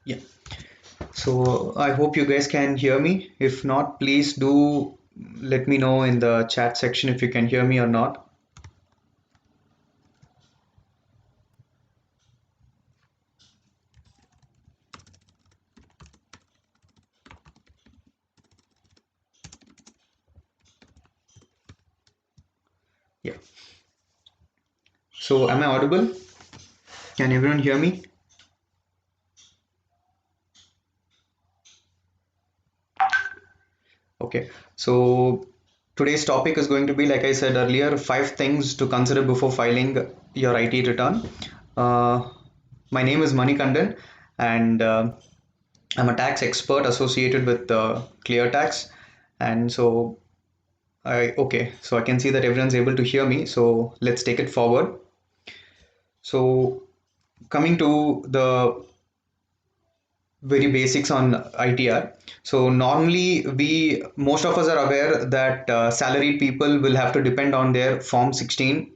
Yeah. So I hope you guys can hear me. If not, please do let me know in the chat section if you can hear me or not. Yeah. So am I audible? Can everyone hear me? Okay. So today's topic is going to be, like I said earlier, 5 things to consider before filing your IT return. Uh, my name is Manikandan, and I'm a tax expert associated with ClearTax. And so so I can see that everyone's able to hear me. So let's take it forward. So coming to the very basics on ITR. So normally most of us are aware that salaried people will have to depend on their Form 16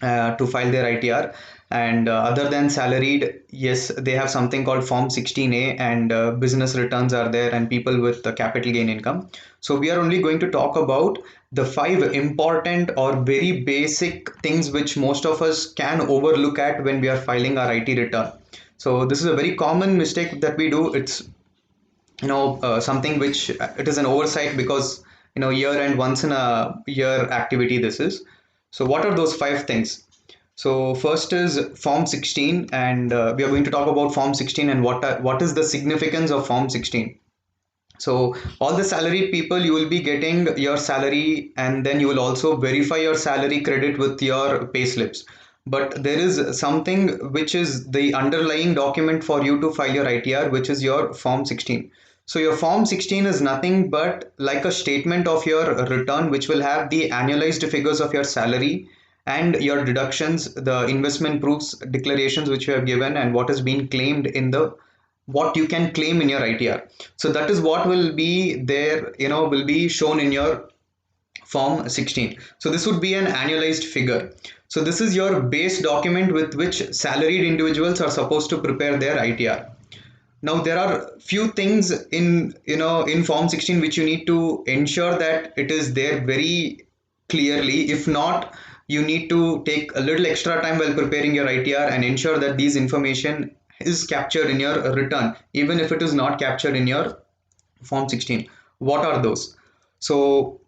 to file their ITR. And other than salaried, yes, they have something called Form 16A, and business returns are there, and people with capital gain income. So we are only going to talk about the 5 important or very basic things which most of us can overlook at when we are filing our IT return. So this is a very common mistake that we do. It's something which it is an oversight because year end, once in a year activity this is. So what are those 5 things? So first is Form 16, and we are going to talk about Form 16 and what is the significance of Form 16. So all the salaried people, you will be getting your salary, and then you will also verify your salary credit with your pay slips. But there is something which is the underlying document for you to file your ITR, which is your Form 16. So your Form 16 is nothing but like a statement of your return, which will have the annualized figures of your salary and your deductions, the investment proofs, declarations which you have given, and what has been claimed in the what you can claim in your ITR. So that is what will be there, will be shown in your Form 16. So this would be an annualized figure. So this is your base document with which salaried individuals are supposed to prepare their ITR. Now there are few things in Form 16 which you need to ensure that it is there very clearly. If not, you need to take a little extra time while preparing your ITR and ensure that these information is captured in your return, even if it is not captured in your Form 16. What are those? So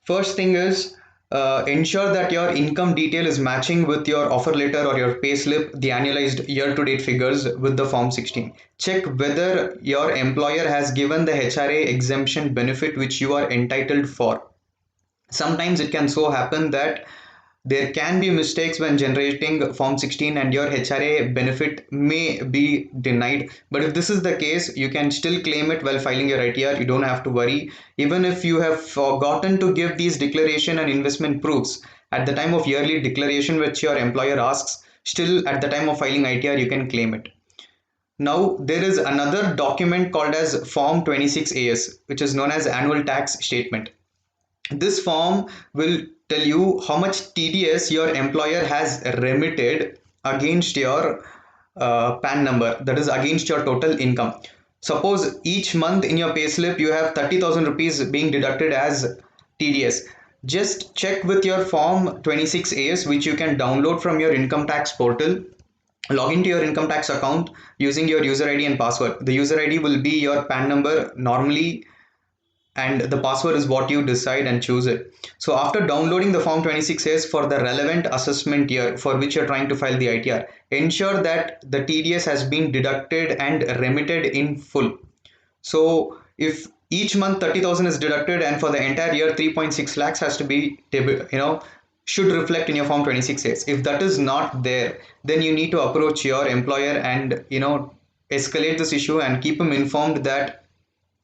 first thing is, ensure that your income detail is matching with your offer letter or your pay slip, the annualized year to date figures with the Form 16. Check whether your employer has given the HRA exemption benefit which you are entitled for. Sometimes it can so happen that there can be mistakes when generating Form 16 and your HRA benefit may be denied. But if this is the case, you can still claim it while filing your ITR. You don't have to worry. Even if you have forgotten to give these declaration and investment proofs at the time of yearly declaration which your employer asks, still at the time of filing ITR, you can claim it. Now, there is another document called as Form 26AS, which is known as Annual Tax Statement. This form will tell you how much TDS your employer has remitted against your PAN number, that is against your total income. Suppose each month in your payslip you have 30,000 rupees being deducted as TDS. Just check with your Form 26AS, which you can download from your income tax portal. Log into your income tax account using your user ID and password. The user ID will be your PAN number normally, and the password is what you decide and choose it. So after downloading the Form 26 for the relevant assessment year for which you're trying to file the ITR, ensure that the TDS has been deducted and remitted in full. So if each month 30,000 is deducted and for the entire year 3.6 lakhs has to be, should reflect in your Form 26. If that is not there, then you need to approach your employer and escalate this issue and keep him informed that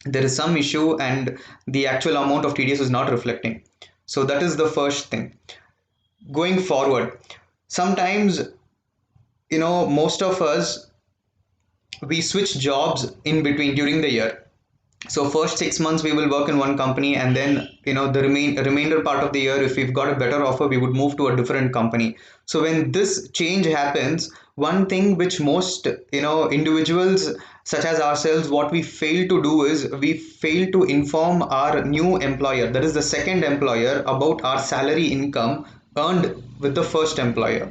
there is some issue and the actual amount of TDS is not reflecting. So that is the first thing. Going forward, sometimes most of us, we switch jobs in between during the year. So first 6 months we will work in one company, and then the remainder part of the year, if we've got a better offer, we would move to a different company. So when this change happens, one thing which most individuals such as ourselves, what we fail to do is we fail to inform our new employer, that is the second employer, about our salary income earned with the first employer.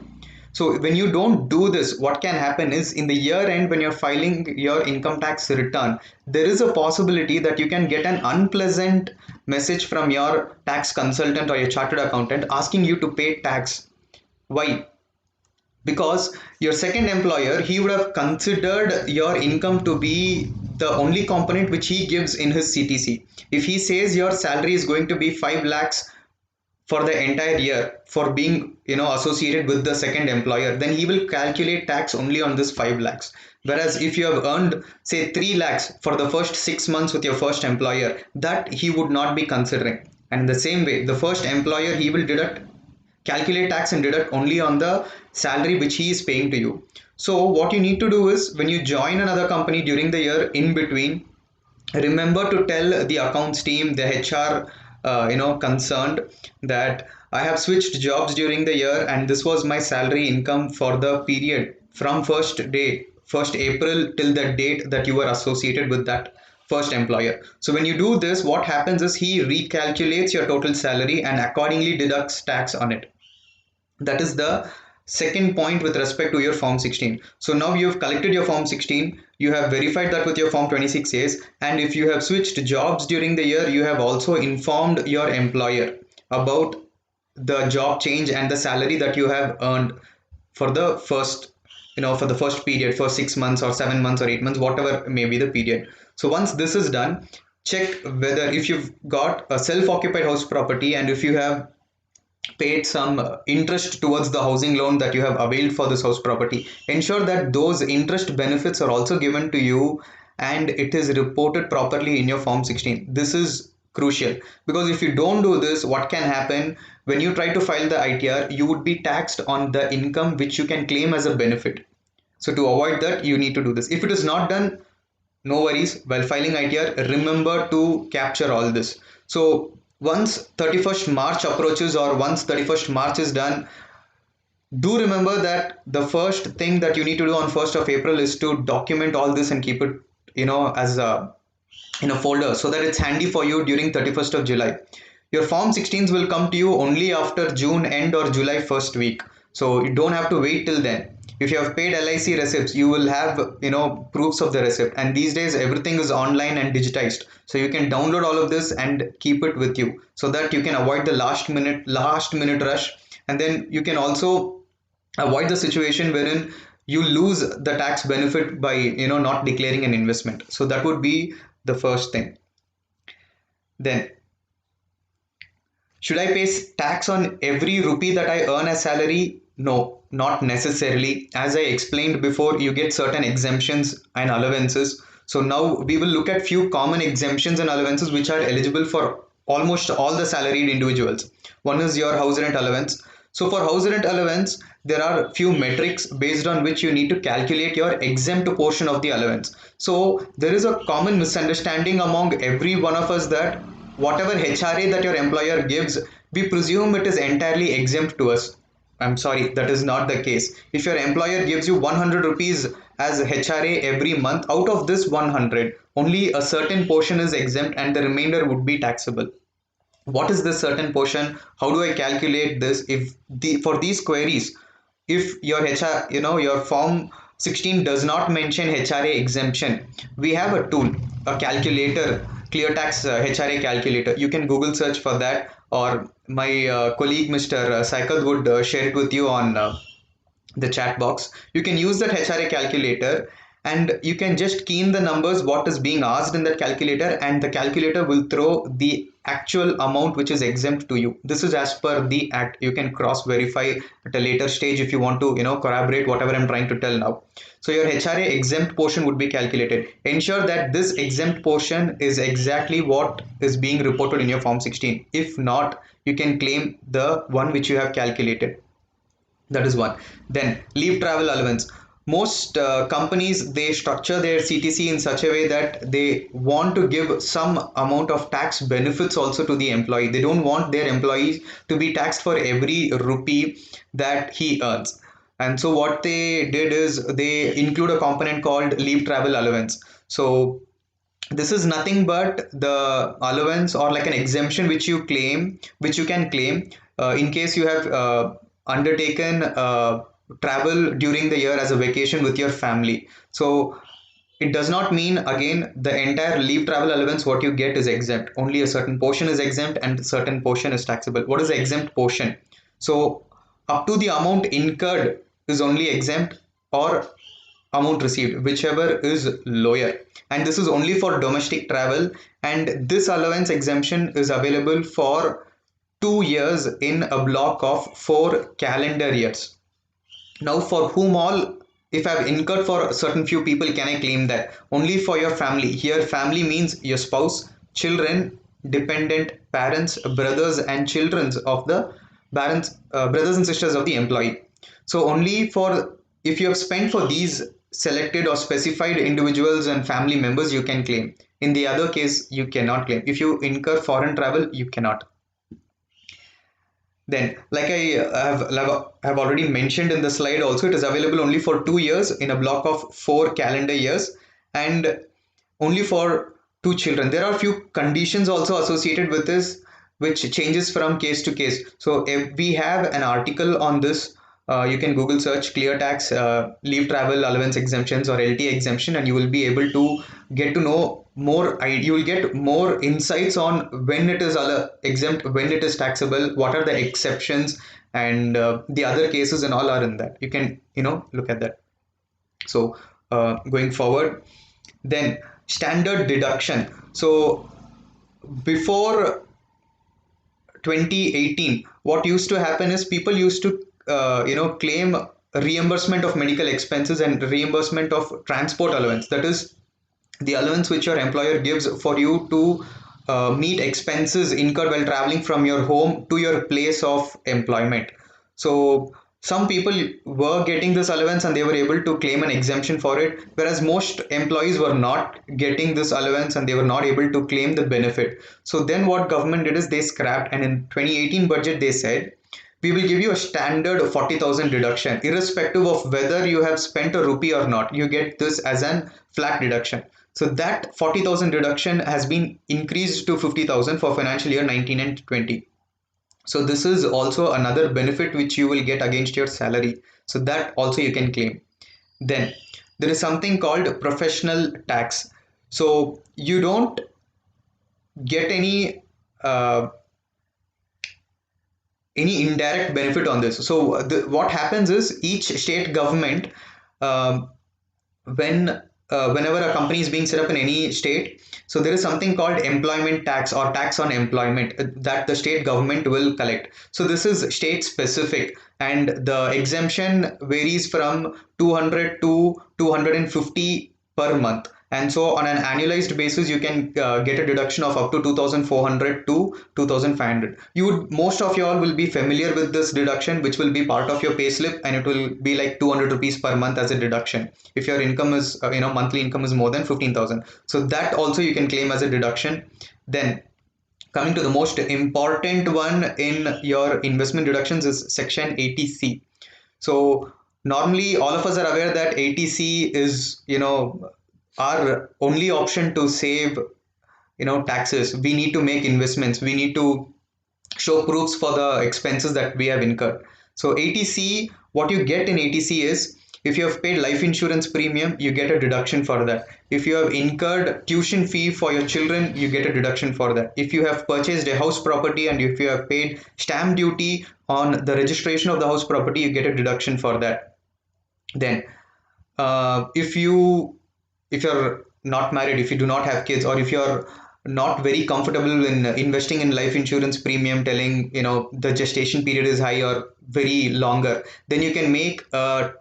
So when you don't do this, what can happen is in the year end, when you're filing your income tax return, there is a possibility that you can get an unpleasant message from your tax consultant or your chartered accountant asking you to pay tax. Why? Because your second employer, he would have considered your income to be the only component which he gives in his CTC. If he says your salary is going to be 5 lakhs for the entire year for being associated with the second employer, then he will calculate tax only on this 5 lakhs. Whereas if you have earned say 3 lakhs for the first 6 months with your first employer, that he would not be considering. And in the same way, the first employer, he will calculate tax and deduct only on the salary which he is paying to you. So what you need to do is, when you join another company during the year, in between, remember to tell the accounts team, the HR concerned, that I have switched jobs during the year and this was my salary income for the period from first April till the date that you were associated with that first employer. So when you do this, what happens is he recalculates your total salary and accordingly deducts tax on it. That is the second point with respect to your form 16. So now you have collected your form 16, you have verified that with your form 26As, and if you have switched jobs during the year, you have also informed your employer about the job change and the salary that you have earned for the first for the first period, for 6 months or 7 months or 8 months, whatever may be the period. So once this is done, check whether, if you've got a self-occupied house property and if you have paid some interest towards the housing loan that you have availed for this house property, ensure that those interest benefits are also given to you and it is reported properly in your form 16. This is crucial, because if you don't do this, what can happen, when you try to file the ITR, you would be taxed on the income which you can claim as a benefit. So to avoid that, you need to do this. If it is not done, no worries, while filing ITR, remember to capture all this. So once 31st March approaches, or once 31st March is done, do remember that the first thing that you need to do on 1st of April is to document all this and keep it as a in a folder, so that it's handy for you during 31st of July. Your form 16s will come to you only after June end or July first week, so you don't have to wait till then. If you have paid LIC receipts, you will have proofs of the receipt, and these days everything is online and digitized, so you can download all of this and keep it with you, so that you can avoid the last minute rush. And then you can also avoid the situation wherein you lose the tax benefit by not declaring an investment. So that would be the first thing. Then, should I pay tax on every rupee that I earn as salary? No, not necessarily. As I explained before, you get certain exemptions and allowances. So now we will look at few common exemptions and allowances which are eligible for almost all the salaried individuals. One is your house rent allowance. So for house rent allowance, there are few metrics based on which you need to calculate your exempt portion of the allowance. So there is a common misunderstanding among every one of us that whatever HRA that your employer gives, we presume it is entirely exempt to us. I'm sorry, that is not the case. If your employer gives you 100 rupees as HRA every month, out of this 100, only a certain portion is exempt and the remainder would be taxable. What is this certain portion? How do I calculate this? If for these queries, if your your form 16 does not mention HRA exemption, we have a tool, a calculator, ClearTax HRA calculator. You can Google search for that, or my colleague Mr. Saikad would share it with you on the chat box. You can use that HRA calculator and you can just key in the numbers what is being asked in that calculator, and the calculator will throw the actual amount which is exempt to you. This is as per the act. You can cross verify at a later stage if you want to corroborate whatever I'm trying to tell now. So your HRA exempt portion would be calculated. Ensure that this exempt portion is exactly what is being reported in your form 16. If not, you can claim the one which you have calculated. That is one. Then leave travel allowance. Most companies, they structure their CTC in such a way that they want to give some amount of tax benefits also to the employee. They don't want their employees to be taxed for every rupee that he earns. And so what they did is they include a component called leave travel allowance. So this is nothing but the allowance or like an exemption which you can claim in case you have undertaken travel during the year as a vacation with your family. So it does not mean again the entire leave travel allowance what you get is exempt. Only a certain portion is exempt and a certain portion is taxable. What is the exempt portion? So up to the amount incurred is only exempt, or amount received, whichever is lower. And this is only for domestic travel, and this allowance exemption is available for 2 years in a block of 4 calendar years. Now, for whom all, if I've incurred for a certain few people, can I claim that? Only for your family. Here, family means your spouse, children, dependent parents, brothers, and children of the parents, brothers and sisters of the employee. So, only for if you have spent for these selected or specified individuals and family members, you can claim. In the other case, you cannot claim. If you incur foreign travel, you cannot. Then, like I have already mentioned in the slide also, it is available only for 2 years in a block of 4 calendar years, and only for two children. There are few conditions also associated with this, which changes from case to case. So if we have an article on this, you can Google search ClearTax leave travel allowance exemptions or LT exemption, and you will be able to get to know more. You will get more insights on when it is exempt, when it is taxable, what are the exceptions, and the other cases and all are in that. You can look at that. So going forward, then standard deduction. So before 2018, what used to happen is people used to claim reimbursement of medical expenses and reimbursement of transport allowance. That is the allowance which your employer gives for you to meet expenses incurred while traveling from your home to your place of employment. So some people were getting this allowance and they were able to claim an exemption for it, whereas most employees were not getting this allowance and they were not able to claim the benefit. So then what government did is they scrapped, and in 2018 budget they said we will give you a standard 40,000 deduction irrespective of whether you have spent a rupee or not. You get this as an flat deduction. So that 40,000 deduction has been increased to 50,000 for financial year 19 and 20. So this is also another benefit which you will get against your salary. So that also you can claim. Then there is something called professional tax. So you don't get any indirect benefit on this. So what happens is each state government, um, whenever a company is being set up in any state, so there is something called employment tax or tax on employment that the state government will collect. So this is state specific, and the exemption varies from 200 to 250 per month. And so on an annualized basis, you can get a deduction of up to 2,400 to 2,500. Most of you all will be familiar with this deduction, which will be part of your payslip, and it will be like 200 rupees per month as a deduction if your income is monthly income is more than 15,000. So that also you can claim as a deduction. Then coming to the most important one in your investment deductions is section 80C. So normally all of us are aware that 80C is our only option to save taxes. We need to make investments, we need to show proofs for the expenses that we have incurred. So 80C, what you get in 80C is if you have paid life insurance premium, you get a deduction for that. If you have incurred tuition fee for your children, you get a deduction for that. If you have purchased a house property and if you have paid stamp duty on the registration of the house property, you get a deduction for that. Then if you're not married, if you do not have kids, or if you're not very comfortable in investing in life insurance premium, telling the gestation period is high or very longer, then you can make a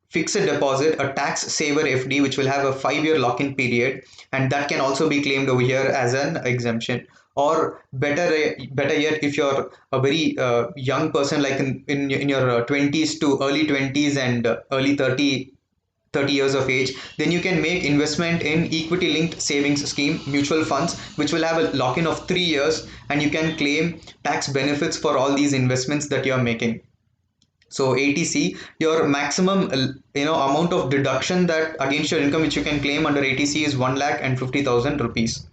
fixed deposit, a tax saver FD, which will have a 5-year lock-in period, and that can also be claimed over here as an exemption. Or better yet, if you're a very young person, like in your 20s to early 20s and early 30 years of age, then you can make investment in equity linked savings scheme mutual funds, which will have a lock-in of 3 years, and you can claim tax benefits for all these investments that you are making. So ATC, your maximum amount of deduction that against your income which you can claim under ATC is 1,50,000 rupees.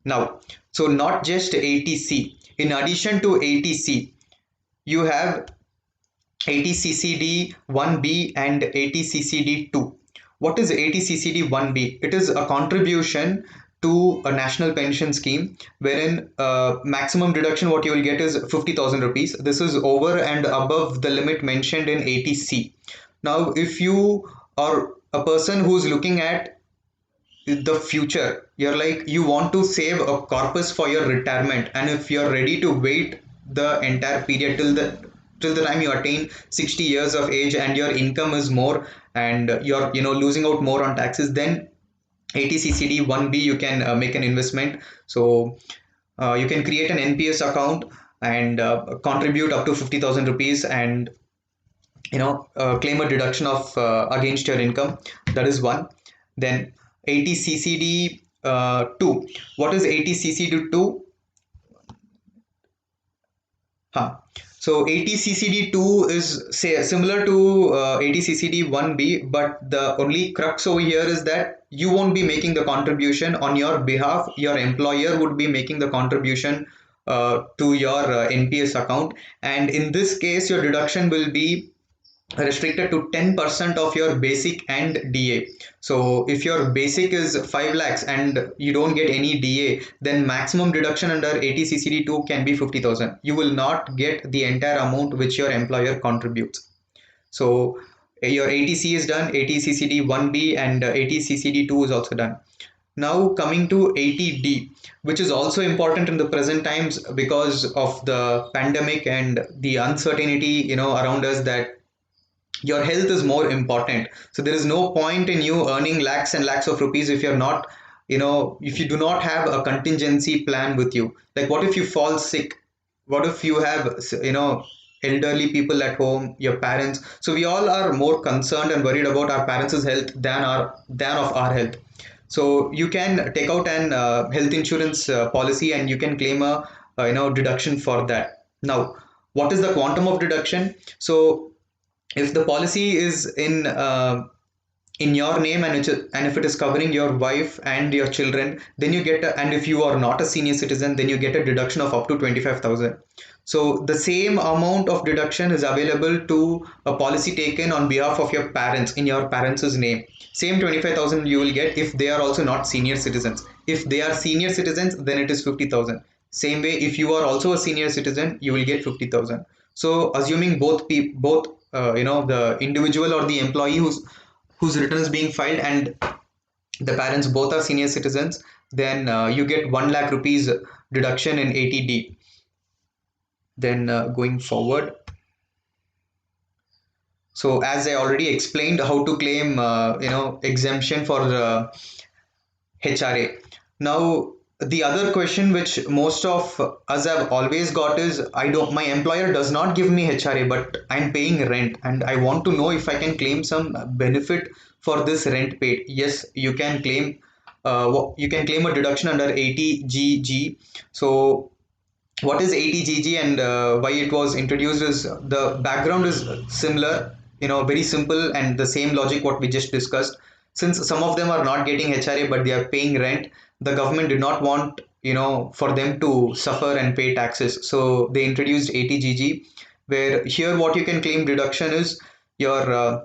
Now, so not just ATC. In addition to ATC, you have ATCCD 1B and ATCCD 2. What is ATCCD 1B? It is a contribution to a national pension scheme wherein maximum deduction what you will get is 50,000 rupees. This is over and above the limit mentioned in ATC. Now, if you are a person who's looking at the future, you're like you want to save a corpus for your retirement, and if you're ready to wait the entire period till the time you attain 60 years of age and your income is more and you're losing out more on taxes, then ATCCD 1B you can make an investment. So you can create an NPS account and contribute up to 50,000 rupees and claim a deduction of against your income. That is one. Then ATCCD 2. What is ATCCD 2? Huh. So ATCCD 2 is say similar to ATCCD 1B, but the only crux over here is that you won't be making the contribution on your behalf. Your employer would be making the contribution to your NPS account, and in this case, your deduction will be restricted to 10% of your basic and DA. So if your basic is 5 lakhs and you don't get any DA, then maximum deduction under ATCCD 2 can be 50,000. You will not get the entire amount which your employer contributes. So your ATC is done, ATCCD 1B and ATCCD 2 is also done. Now coming to ATD, which is also important in the present times because of the pandemic and the uncertainty around us, that your health is more important. So there is no point in you earning lakhs and lakhs of rupees if you're not if you do not have a contingency plan with you. Like, what if you fall sick? What if you have elderly people at home, your parents? So we all are more concerned and worried about our parents' health than of our health. So you can take out an health insurance policy and you can claim a deduction for that. Now, what is the quantum of deduction? So if the policy is in your name and if it is covering your wife and your children, then you get and if you are not a senior citizen, then you get a deduction of up to 25,000. So the same amount of deduction is available to a policy taken on behalf of your parents in your parents' name. Same 25,000 you will get if they are also not senior citizens. If they are senior citizens, then it is 50,000. Same way, if you are also a senior citizen, you will get 50,000. So assuming both the individual or the employee whose return is being filed and the parents both are senior citizens, then you get 1 lakh rupees deduction in ATD. Then going forward, so as I already explained how to claim exemption for HRA. Now the other question which most of us have always got is, my employer does not give me HRA, but I'm paying rent and I want to know if I can claim some benefit for this rent paid. Yes, you can claim a deduction under 80GG. So what is 80GG and why it was introduced is, the background is similar, very simple, and the same logic what we just discussed. Since some of them are not getting HRA but they are paying rent, the government did not want for them to suffer and pay taxes, so they introduced 80GG, where here what you can claim deduction is your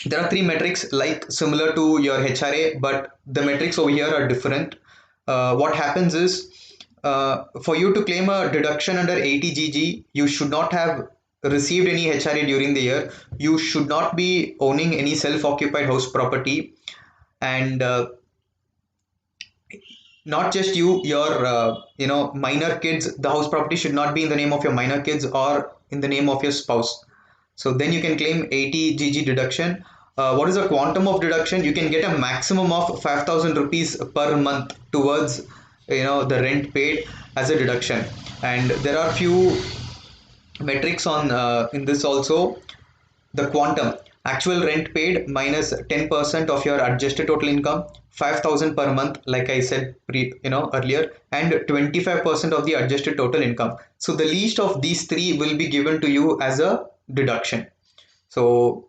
there are three metrics like similar to your HRA, but the metrics over here are different. What happens is, for you to claim a deduction under 80GG, you should not have received any HRA during the year. You should not be owning any self-occupied house property, and not just your minor kids. The house property should not be in the name of your minor kids or in the name of your spouse. So then you can claim 80GG deduction. What is the quantum of deduction? You can get a maximum of 5,000 rupees per month towards the rent paid as a deduction. And there are few metrics on in this also. The quantum: actual rent paid minus 10% of your adjusted total income, 5,000 per month, like I said earlier, and 25% of the adjusted total income. So the least of these three will be given to you as a deduction. So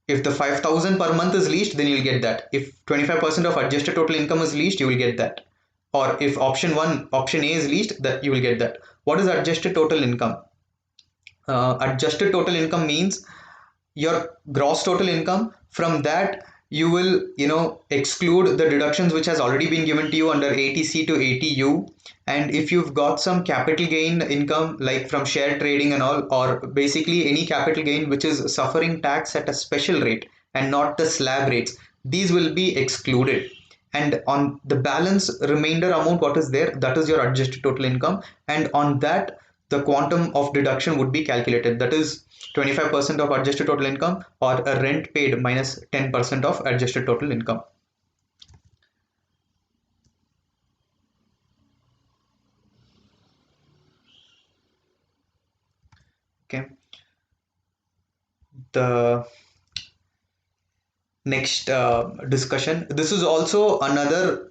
if the 5,000 per month is leased, then you'll get that. If 25% of adjusted total income is leased, you will get that. Or if option A is leased, that you will get that. What is adjusted total income? Adjusted total income means your gross total income. From that, you will exclude the deductions which has already been given to you under 80C to 80U. And if you've got some capital gain income like from share trading and all, or basically any capital gain which is suffering tax at a special rate and not the slab rates, these will be excluded. And on the balance remainder amount what is there, that is your adjusted total income, and on that the quantum of deduction would be calculated, that is 25% of adjusted total income or a rent paid minus 10% of adjusted total income. Okay, the next discussion, this is also another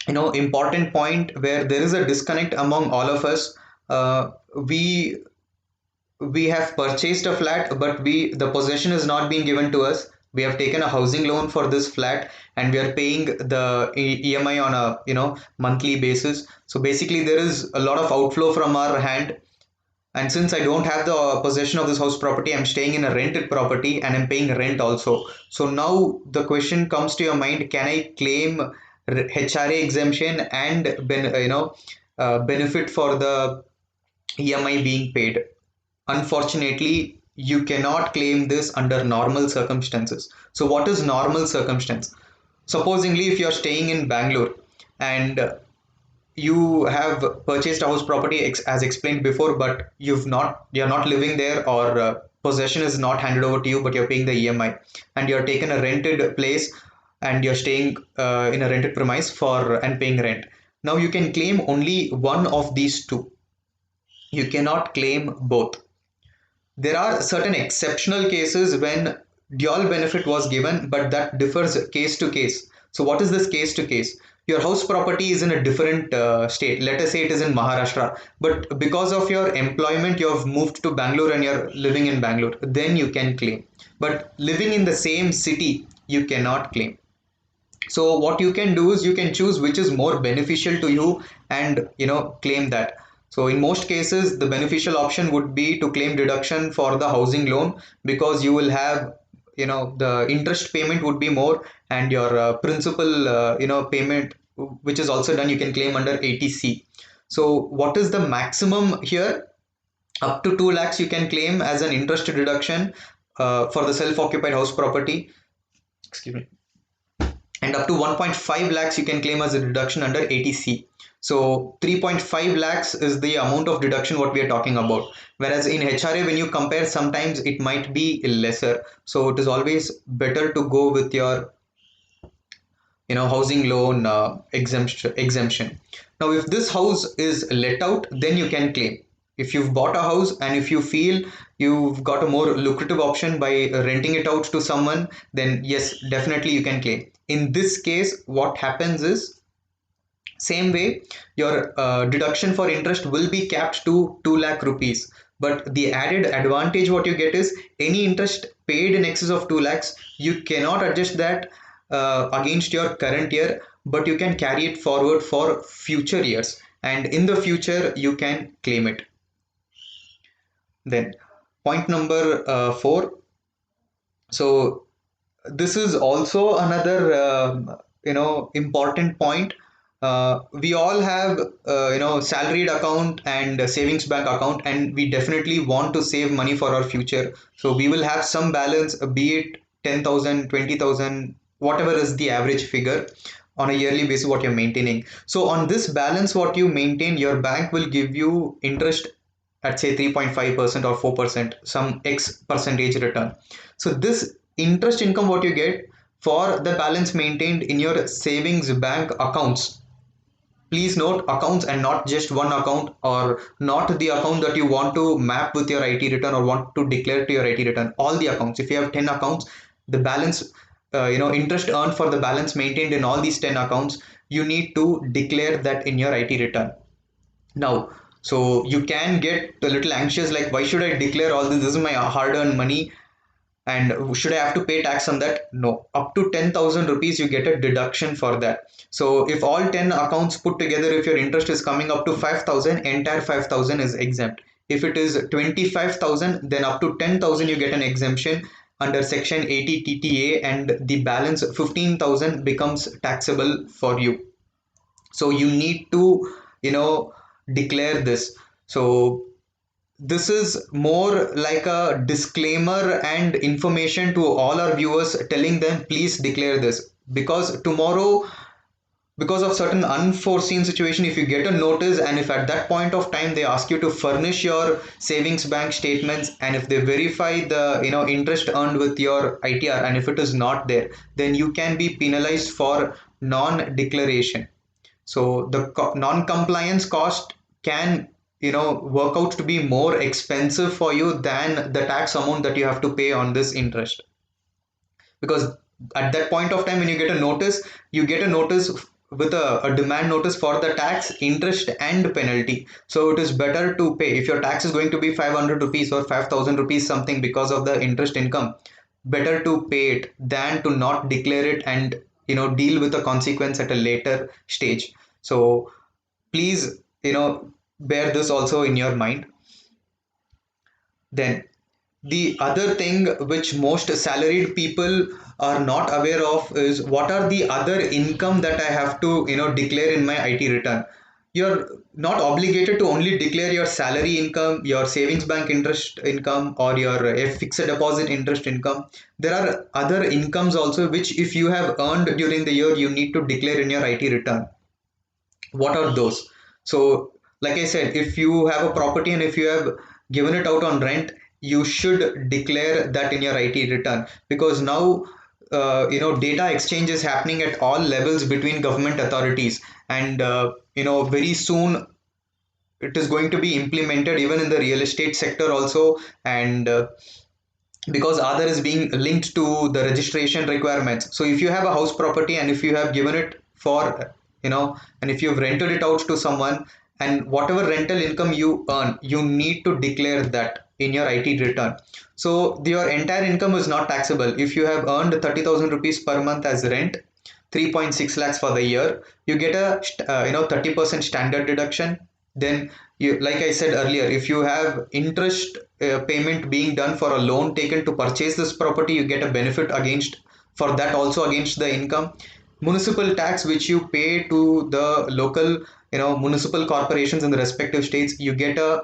important point where there is a disconnect among all of us. Uh, we we have purchased a flat, but the possession is not being given to us. We have taken a housing loan for this flat and we are paying the EMI on a monthly basis. So basically there is a lot of outflow from our hand, and since I don't have the possession of this house property, I'm staying in a rented property and I'm paying rent also. So now the question comes to your mind, can I claim HRA exemption and benefit for the EMI being paid? Unfortunately, you cannot claim this under normal circumstances. So what is normal circumstance? Supposingly, if you're staying in Bangalore and you have purchased a house property as explained before, but you're not living there, or possession is not handed over to you, but you're paying the EMI, and you're taken a rented place and you're staying in a rented premise for and paying rent. Now you can claim only one of these two. You cannot claim both. There are certain exceptional cases when dual benefit was given, but that differs case to case. So, what is this case to case? Your house property is in a different state. Let us say it is in Maharashtra, but because of your employment, you have moved to Bangalore and you're living in Bangalore, then you can claim. But living in the same city, you cannot claim. So what you can do is you can choose which is more beneficial to you and claim that. So in most cases the beneficial option would be to claim deduction for the housing loan, because you will have the interest payment would be more, and your principal payment which is also done, you can claim under 80C. So what is the maximum here? Up to 2 lakhs you can claim as an interest deduction for the self-occupied house property. Excuse me. And up to 1.5 lakhs you can claim as a deduction under 80C. So 3.5 lakhs is the amount of deduction what we are talking about. Whereas in HRA, when you compare, sometimes it might be lesser. So it is always better to go with your housing loan exemption. Now if this house is let out, then you can claim. If you've bought a house and if you feel you've got a more lucrative option by renting it out to someone, then yes, definitely you can claim. In this case what happens is, same way, your deduction for interest will be capped to 2 lakh rupees. But the added advantage what you get is, any interest paid in excess of 2 lakhs, you cannot adjust that against your current year, but you can carry it forward for future years. And in the future, you can claim it. Then point number 4. So this is also another important point. We all have salaried account and a savings bank account, and we definitely want to save money for our future. So we will have some balance, be it 10,000, 20,000, whatever is the average figure on a yearly basis what you're maintaining. So on this balance what you maintain, your bank will give you interest at say 3.5% or 4%, some X percentage return. So this interest income what you get for the balance maintained in your savings bank accounts. Please note accounts and not just one account, or not the account that you want to map with your IT return or want to declare to your IT return. All the accounts. If you have 10 accounts, the balance, interest earned for the balance maintained in all these 10 accounts, you need to declare that in your IT return. Now, So you can get a little anxious, like, why should I declare all this? This is my hard-earned money, and should I have to pay tax on that? No. Up to 10,000 rupees, you get a deduction for that. So if all 10 accounts put together, if your interest is coming up to 5,000, entire 5,000 is exempt. If it is 25,000, then up to 10,000 you get an exemption under section 80 TTA, and the balance 15,000 becomes taxable for you. So you need to, declare this. So this is more like a disclaimer and information to all our viewers, telling them please declare this, because tomorrow, because of certain unforeseen situation, if you get a notice and if at that point of time they ask you to furnish your savings bank statements, and if they verify the interest earned with your ITR, and if it is not there, then you can be penalized for non-declaration. So the non-compliance cost can work out to be more expensive for you than the tax amount that you have to pay on this interest, because at that point of time when you get a notice, you get a notice with a demand notice for the tax, interest and penalty. So it is better to pay. If your tax is going to be 500 rupees or 5,000 rupees something because of the interest income, better to pay it than to not declare it and deal with the consequence at a later stage. So please bear this also in your mind. Then the other thing which most salaried people are not aware of is, what are the other income that I have to declare in my IT return. You're not obligated to only declare your salary income, your savings bank interest income, or your fixed deposit interest income. There are other incomes also which, if you have earned during the year, you need to declare in your IT return. What are those? So like I said, if you have a property and if you have given it out on rent, you should declare that in your IT return, because now data exchange is happening at all levels between government authorities, and very soon it is going to be implemented even in the real estate sector also. And because Aadhaar is being linked to the registration requirements. So if you have a house property and if you have given it for, and if you've rented it out to someone, and whatever rental income you earn, you need to declare that in your IT return. So your entire income is not taxable. If you have earned 30,000 rupees per month as rent, 3.6 lakhs for the year, you get a 30% standard deduction. Then you, like I said earlier, if you have interest payment being done for a loan taken to purchase this property, you get a benefit against, for that also, against the income. Municipal tax which you pay to the local municipal corporations in the respective states, you get a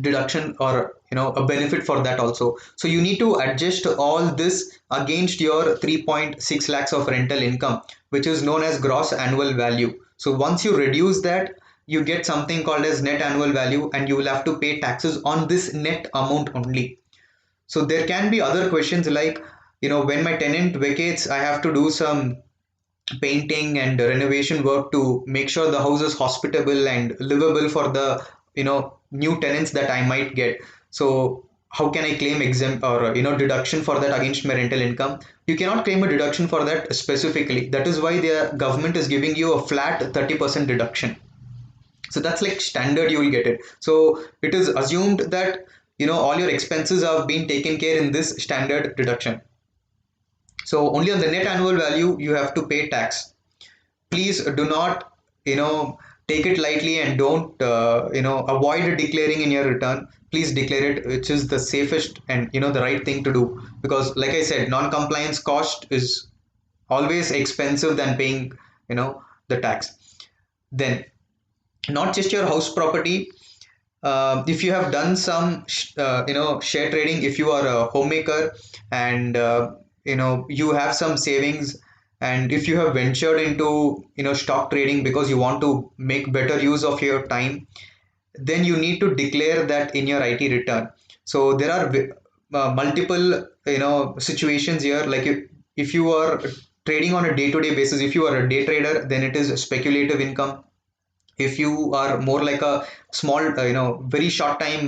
deduction or a benefit for that also. So you need to adjust all this against your 3.6 lakhs of rental income, which is known as gross annual value. So once you reduce that, you get something called as net annual value, and you will have to pay taxes on this net amount only. So there can be other questions like, when my tenant vacates, I have to do some painting and renovation work to make sure the house is hospitable and livable for the new tenants that I might get. So how can I claim exempt or deduction for that against my rental income? You cannot claim a deduction for that specifically. That is why the government is giving you a flat 30% deduction. So that's like standard, you will get it. So it is assumed that all your expenses have been taken care in this standard deduction. So only on the net annual value you have to pay tax. Please do not take it lightly, and don't avoid declaring in your return. Please declare it, which is the safest and the right thing to do, because like I said, non-compliance cost is always expensive than paying the tax. Then, not just your house property, if you have done some share trading, if you are a homemaker, and you have some savings, and if you have ventured into stock trading because you want to make better use of your time, then you need to declare that in your IT return. So there are multiple situations here, like if you are trading on a day-to-day basis, if you are a day trader, then it is speculative income. If you are more like a small very short time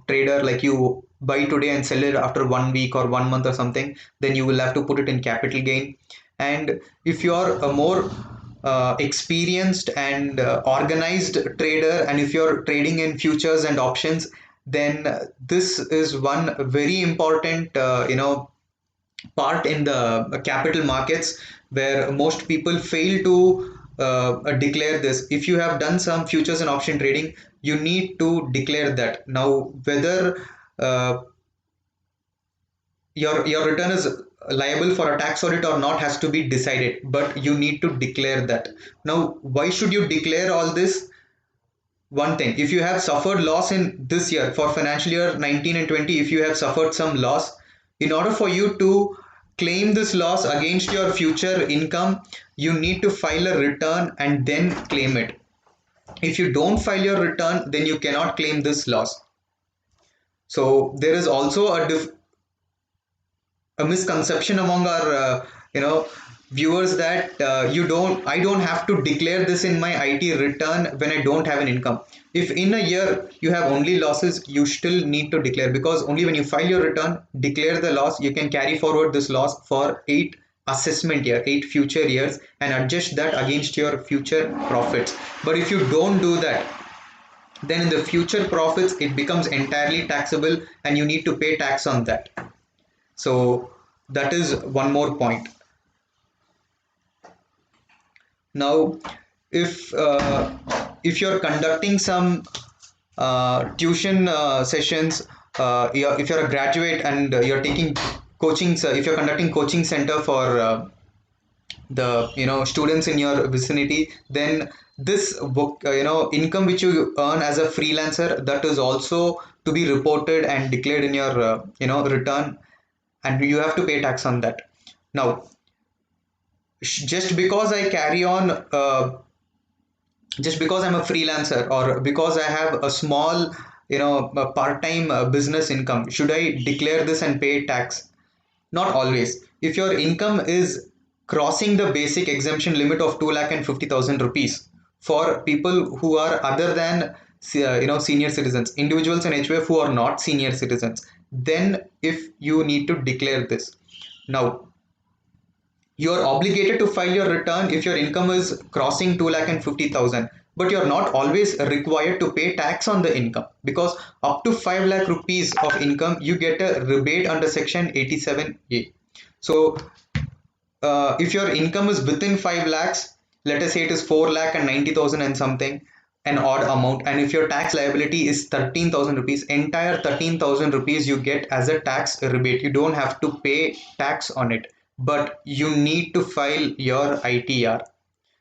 trader, like you buy today and sell it after 1 week or 1 month or something, then you will have to put it in capital gain. And if you are a more experienced and organized trader, and if you're trading in futures and options, then this is one very important part in the capital markets where most people fail to declare this. If you have done some futures and option trading, you need to declare that. Now, whether uh, your return is liable for a tax audit or not has to be decided, but you need to declare that. Now, why should you declare all this? One thing, if you have suffered loss in this year for financial year 19 and 20, if you have suffered some loss, in order for you to claim this loss against your future income, you need to file a return and then claim it. If you don't file your return, then you cannot claim this loss. So there is also a misconception among our viewers that I don't have to declare this in my IT return when I don't have an income. If in a year you have only losses, you still need to declare, because only when you file your return, declare the loss, you can carry forward this loss for 8 future years and adjust that against your future profits. But if you don't do that, then in the future profits it becomes entirely taxable and you need to pay tax on that. So that is one more point. Now, if you're conducting some tuition sessions, if you're a graduate and you're taking coaching, if you're conducting coaching center for the students in your vicinity, then this book income which you earn as a freelancer, that is also to be reported and declared in your return, and you have to pay tax on that. Now, just because I carry on, just because I'm a freelancer or because I have a small, a part-time business income, should I declare this and pay tax? Not always. If your income is crossing the basic exemption limit of 2,50,000 rupees for people who are other than senior citizens, individuals in HUF who are not senior citizens, then if you need to declare this. Now, you are obligated to file your return if your income is crossing 2,50,000, but you're not always required to pay tax on the income, because up to 5 lakh rupees of income you get a rebate under section 87A. So if your income is within 5 lakhs, let us say it is 4 lakh and 90,000 and something, an odd amount, and if your tax liability is 13,000 rupees, entire 13,000 rupees you get as a tax rebate. You don't have to pay tax on it, but you need to file your ITR.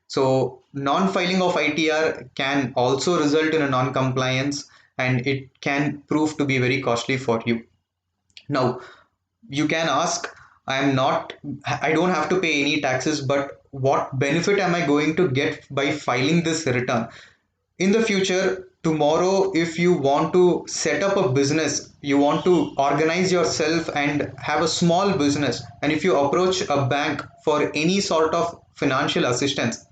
So non-filing of ITR can also result in a non-compliance, and it can prove to be very costly for you. Now, you can ask, I don't have to pay any taxes, but what benefit am I going to get by filing this return? In the future, tomorrow, if you want to set up a business, you want to organize yourself and have a small business, and if you approach a bank for any sort of financial assistance,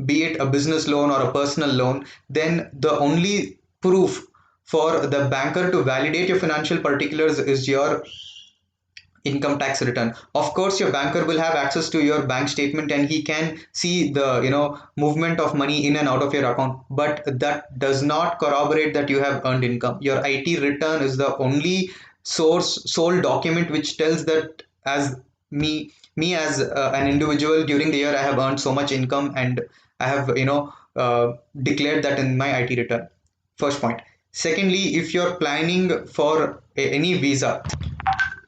be it a business loan or a personal loan, then the only proof for the banker to validate your financial particulars is your income tax return. Of course, your banker will have access to your bank statement and he can see the movement of money in and out of your account, but that does not corroborate that you have earned income. Your IT return is the only sole document which tells that as me as an individual, during the year I have earned so much income, and I have declared that in my IT return. First point. Secondly, if you're planning for any visa,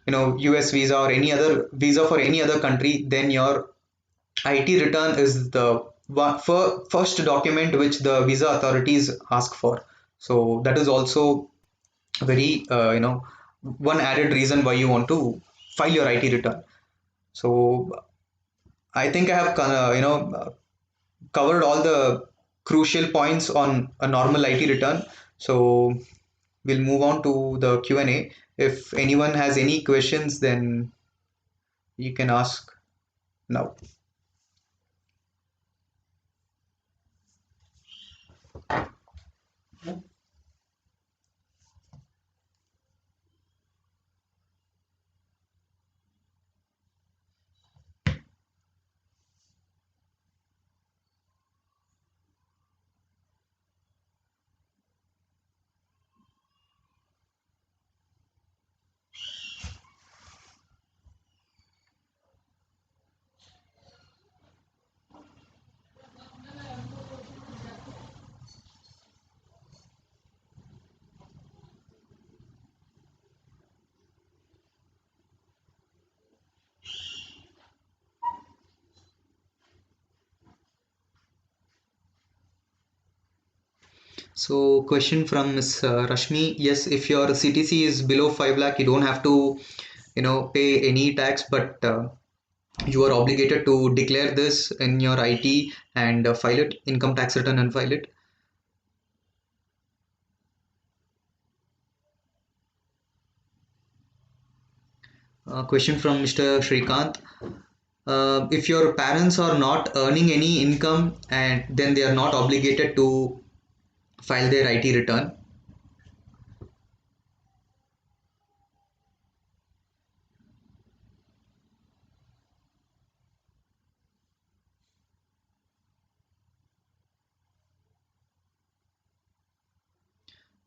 US visa or any other visa for any other country, then your IT return is the first document which the visa authorities ask for. So that is also very one added reason why you want to file your IT return. So I think I have covered all the crucial points on a normal IT return. So we'll move on to the Q&A. If anyone has any questions, then you can ask now. So question from Ms. Rashmi. Yes, if your CTC is below 5 lakh, you don't have to, pay any tax, but you are obligated to declare this in your IT and file it, income tax return and file it. Question from Mr. Shrikant. If your parents are not earning any income and then they are not obligated to file their IT return.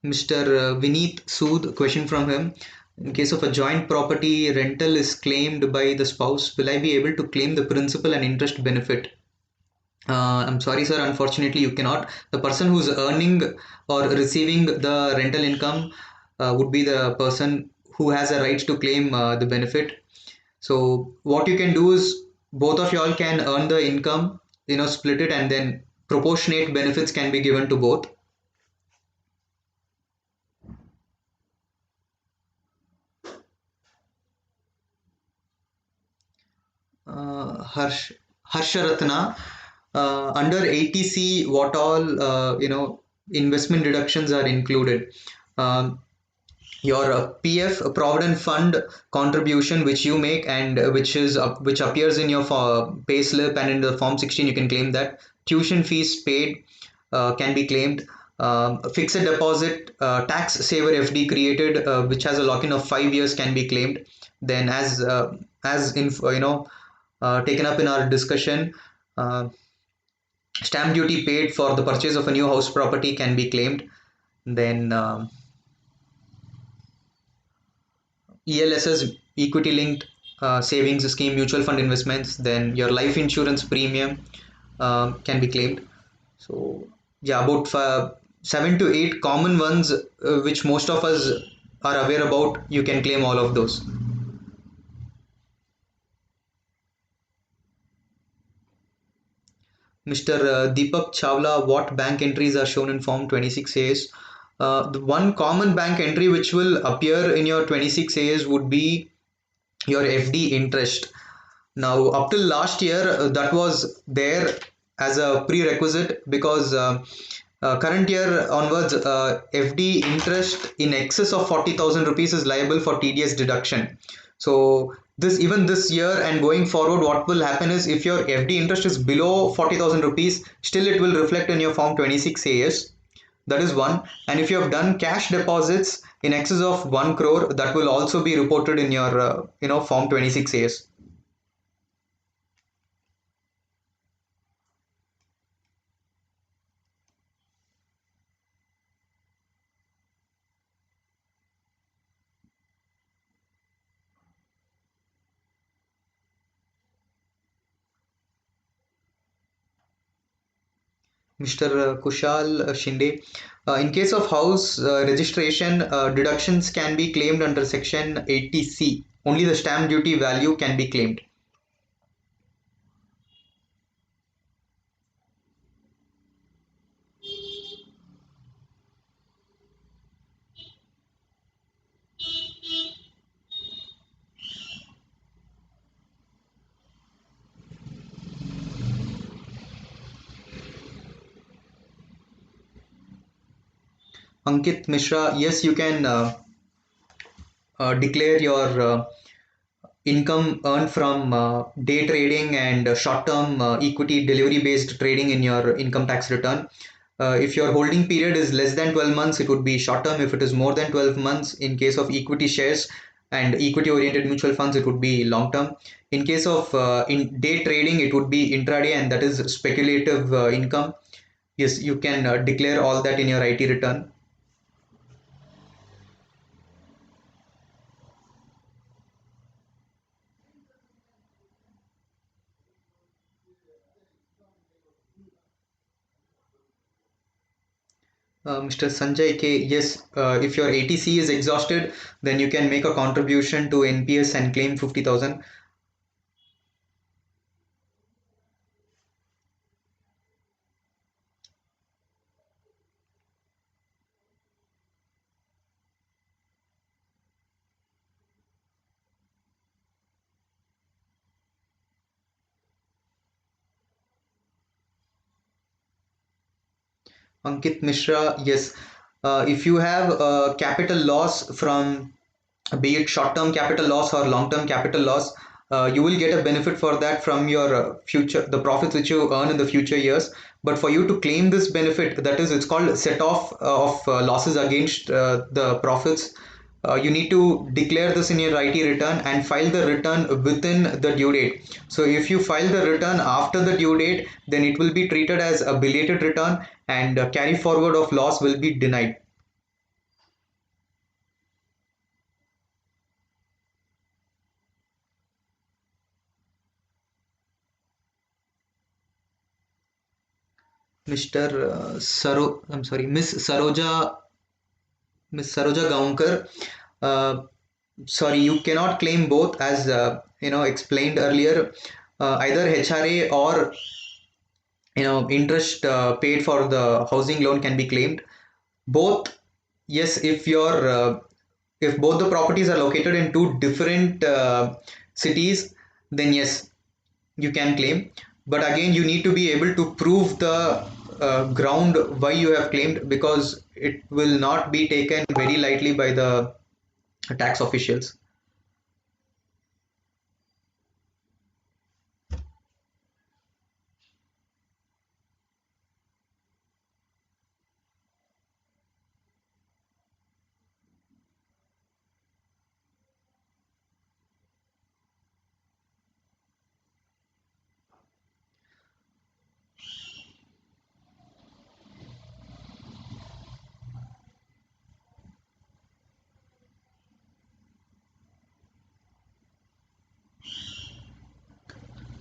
Mr. Vineet Sood, question from him. In case of a joint property, rental is claimed by the spouse. Will I be able to claim the principal and interest benefit? I'm sorry, sir. Unfortunately, you cannot. The person who's earning or receiving the rental income would be the person who has a right to claim the benefit. So what you can do is both of y'all can earn the income, split it, and then proportionate benefits can be given to both. Harsh Harsharatna, under 80C, what all investment deductions are included? Um, your PF Provident Fund contribution which you make and which appears in your pay slip and in the Form 16 you can claim that. Tuition fees paid can be claimed. Fixed deposit tax saver FD created which has a lock-in of 5 years can be claimed. Then as in taken up in our discussion, uh, stamp duty paid for the purchase of a new house property can be claimed. Then ELSS, equity linked savings scheme, mutual fund investments, then your life insurance premium can be claimed. So, yeah, about 7 to 8 common ones which most of us are aware about, you can claim all of those. Mr. Deepak Chawla, what bank entries are shown in Form 26As? The one common bank entry which will appear in your 26As would be your FD interest. Now, up till last year, that was there as a prerequisite because current year onwards, FD interest in excess of 40,000 rupees is liable for TDS deduction. So, even this year and going forward, what will happen is if your FD interest is below 40,000 rupees, still it will reflect in your Form 26AS. That is one. And if you have done cash deposits in excess of 1 crore, that will also be reported in your Form 26AS. Mr. Kushal Shinde. In case of house registration, deductions can be claimed under Section 80C. Only the stamp duty value can be claimed. Ankit Mishra, yes, you can declare your income earned from day trading and short-term equity delivery-based trading in your income tax return. If your holding period is less than 12 months, it would be short-term. If it is more than 12 months, in case of equity shares and equity-oriented mutual funds, it would be long-term. In case of in day trading, it would be intraday, and that is speculative income. Yes, you can declare all that in your IT return. Mr. Sanjay K, yes, if your ATC is exhausted, then you can make a contribution to NPS and claim 50,000. Ankit Mishra, yes. If you have a capital loss from, be it short-term capital loss or long-term capital loss, you will get a benefit for that from your future, the profits which you earn in the future years. But for you to claim this benefit, that is, it's called set off of losses against the profits. You need to declare this in your IT return and file the return within the due date. So if you file the return after the due date, then it will be treated as a belated return, and carry forward of loss will be denied. Mr. I'm sorry, Miss Saroja Gaunkar. Uh, Sorry, you cannot claim both, as explained earlier. Either HRA or interest paid for the housing loan can be claimed. Both, yes, if both the properties are located in two different cities, then yes, you can claim. But again, you need to be able to prove the ground why you have claimed, because it will not be taken very lightly by the tax officials.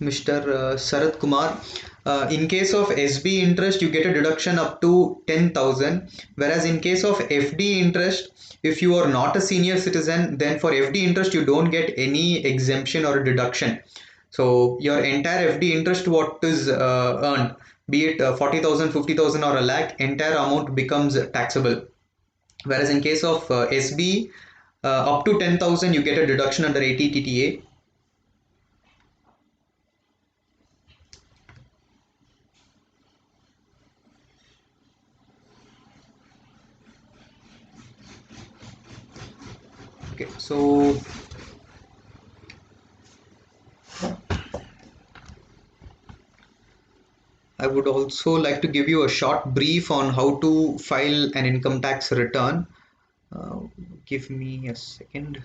Mr. Sarath Kumar, in case of SB interest, you get a deduction up to 10,000, whereas in case of FD interest, if you are not a senior citizen, then for FD interest, you don't get any exemption or deduction. So your entire FD interest, what is earned, be it 40,000, 50,000 or a lakh, entire amount becomes taxable. Whereas in case of SB, up to 10,000, you get a deduction under 80 TTA. Okay, so I would also like to give you a short brief on how to file an income tax return. Uh, Give me a second.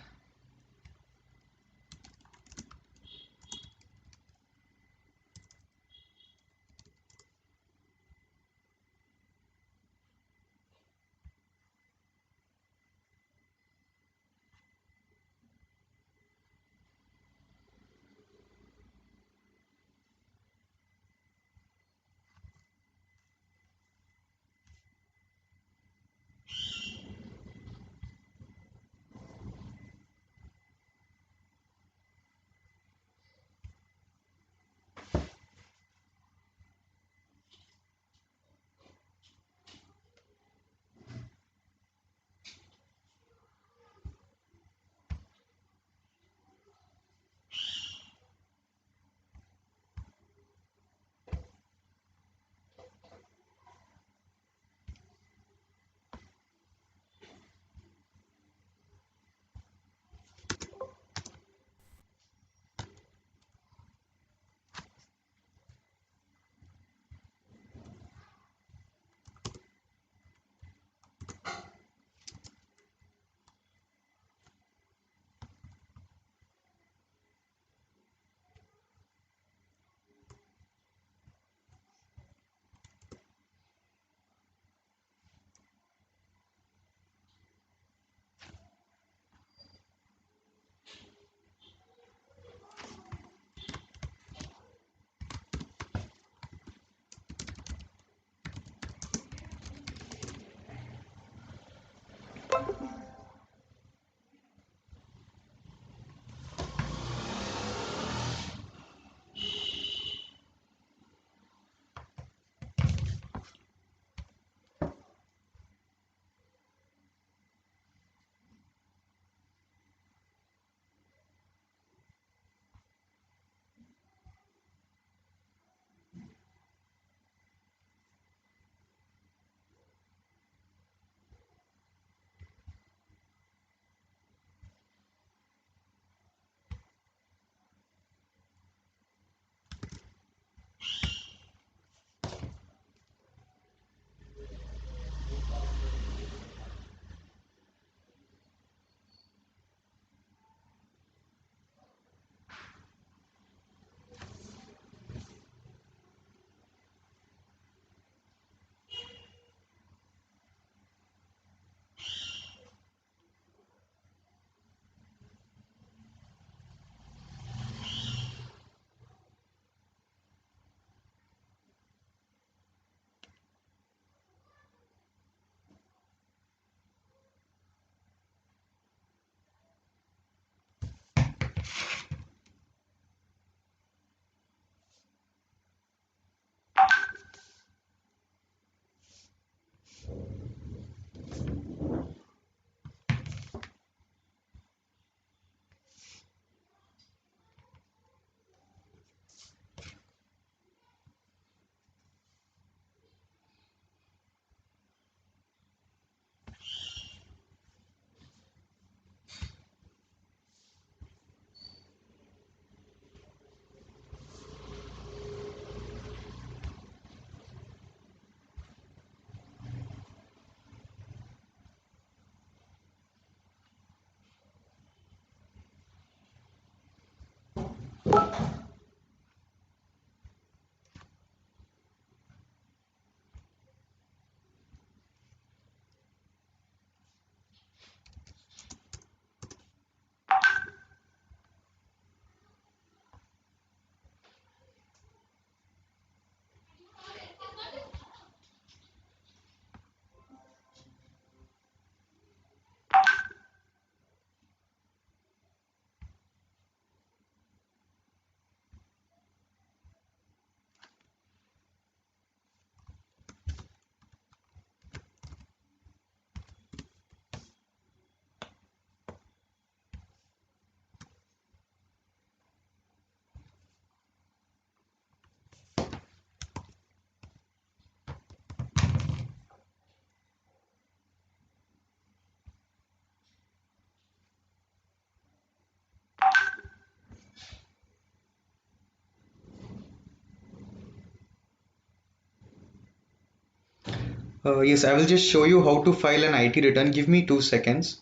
Yes, I will just show you how to file an IT return. Give me 2 seconds.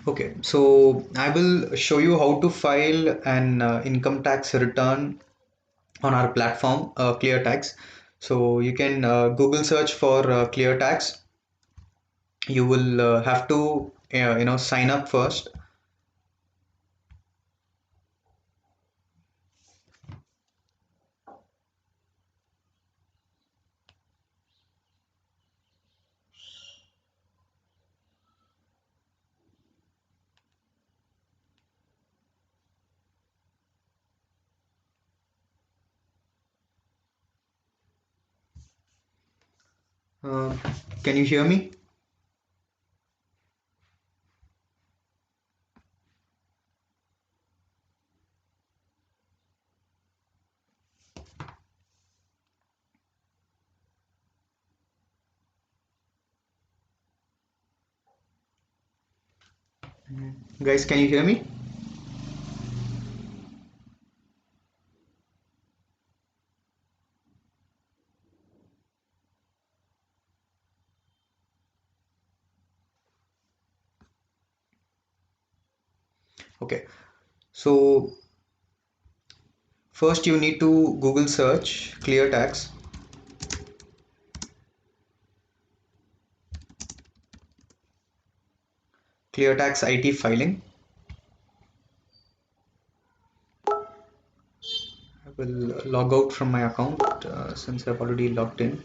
Okay, so I will show you how to file an income tax return on our platform, ClearTax. So you can Google search for ClearTax. You will have to sign up first. Uh, can you hear me? Guys, can you hear me? Okay, so first you need to Google search ClearTax. ClearTax IT filing. will log out from my account since I've already logged in.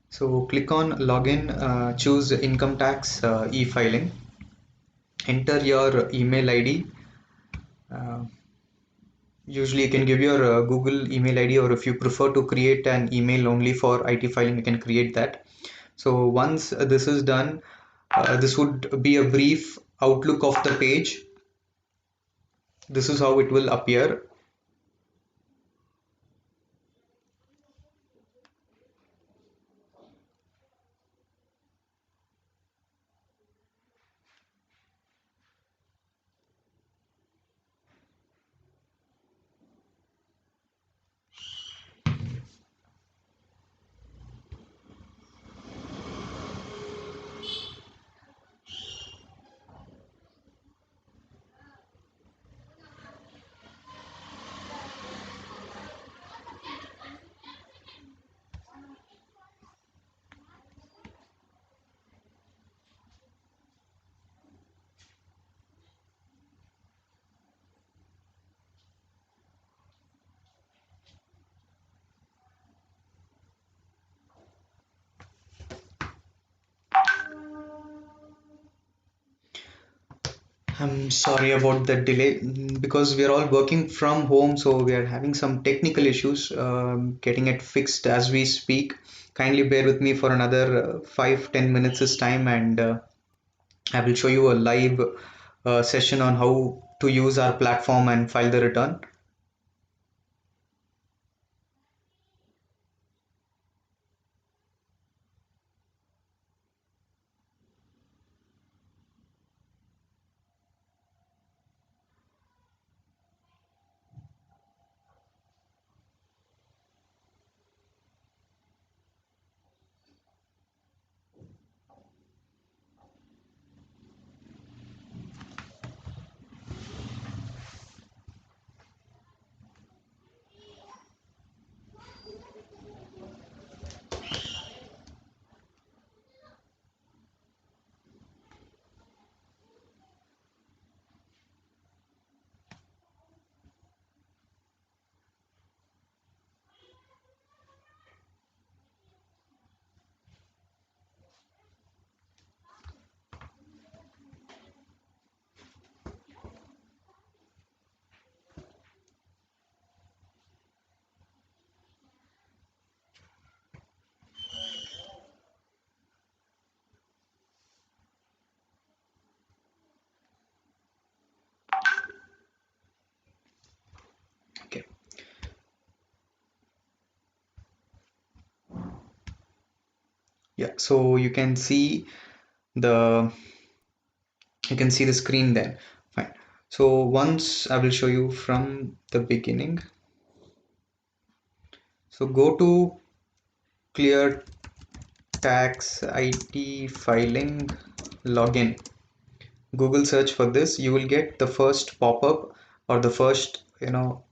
So click on login, choose income tax e-filing, enter your email ID. Usually you can give your Google email ID, or if you prefer to create an email only for IT filing, you can create that. So once this is done, this would be a brief outlook of the page. This is how it will appear. I'm sorry about the delay because we are all working from home, so we are having some technical issues, getting it fixed as we speak. Kindly bear with me for another 5-10 minutes this time, and I will show you a live session on how to use our platform and file the return. Okay. Yeah, so the you can see the screen then. Fine. So once I will show you from the beginning. So go to ClearTax IT filing login. Google search for this. You will get the first pop-up or the first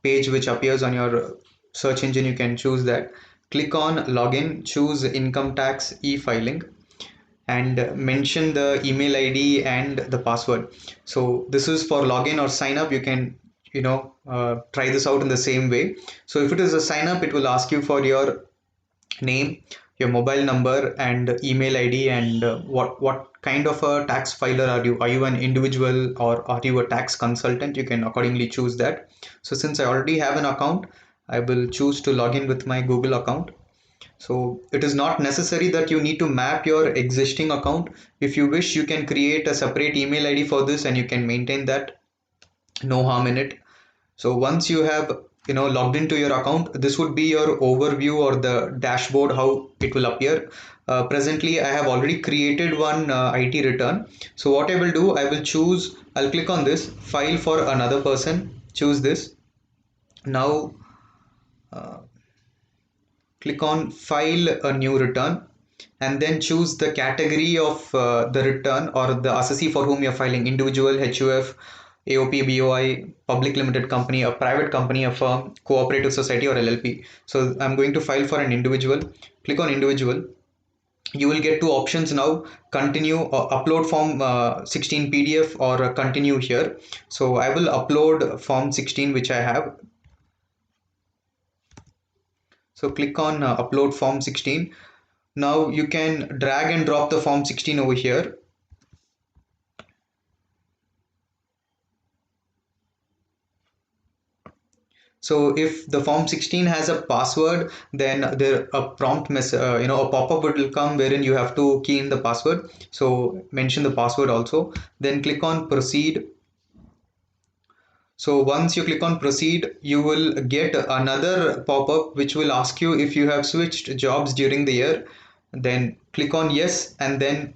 page which appears on your search engine. You can choose that. Click on login, choose income tax e-filing, and mention the email ID and the password. So this is for login or sign up. You can try this out in the same way. So if it is a sign up, it will ask you for your name, your mobile number and email ID, and what kind of a tax filer are you? Are you an individual or are you a tax consultant? You can accordingly choose that. So since I already have an account, I will choose to log in with my Google account. So it is not necessary that you need to map your existing account. If you wish, you can create a separate email ID for this and you can maintain that. No harm in it. So once you have logged into your account, this would be your overview or the dashboard, how it will appear. Presently, I have already created one IT return. So what I will do, I'll click on this file for another person. Choose this. Now click on file a new return and then choose the category of the return or the assessee for whom you're filing: individual, HUF, AOP, BOI, public limited company, a private company, a firm, cooperative society, or LLP. So I'm going to file for an individual. Click on individual. you will get two options now: continue or upload form 16 PDF, or continue here. So I will upload form 16 which I have. So click on upload form 16. Now you can drag and drop the form 16 over here. So if the form 16 has a password, then there a prompt message, a pop-up will come wherein you have to key in the password. So mention the password also. Then click on proceed. So once you click on proceed, you will get another pop-up which will ask you if you have switched jobs during the year. Then click on yes, and then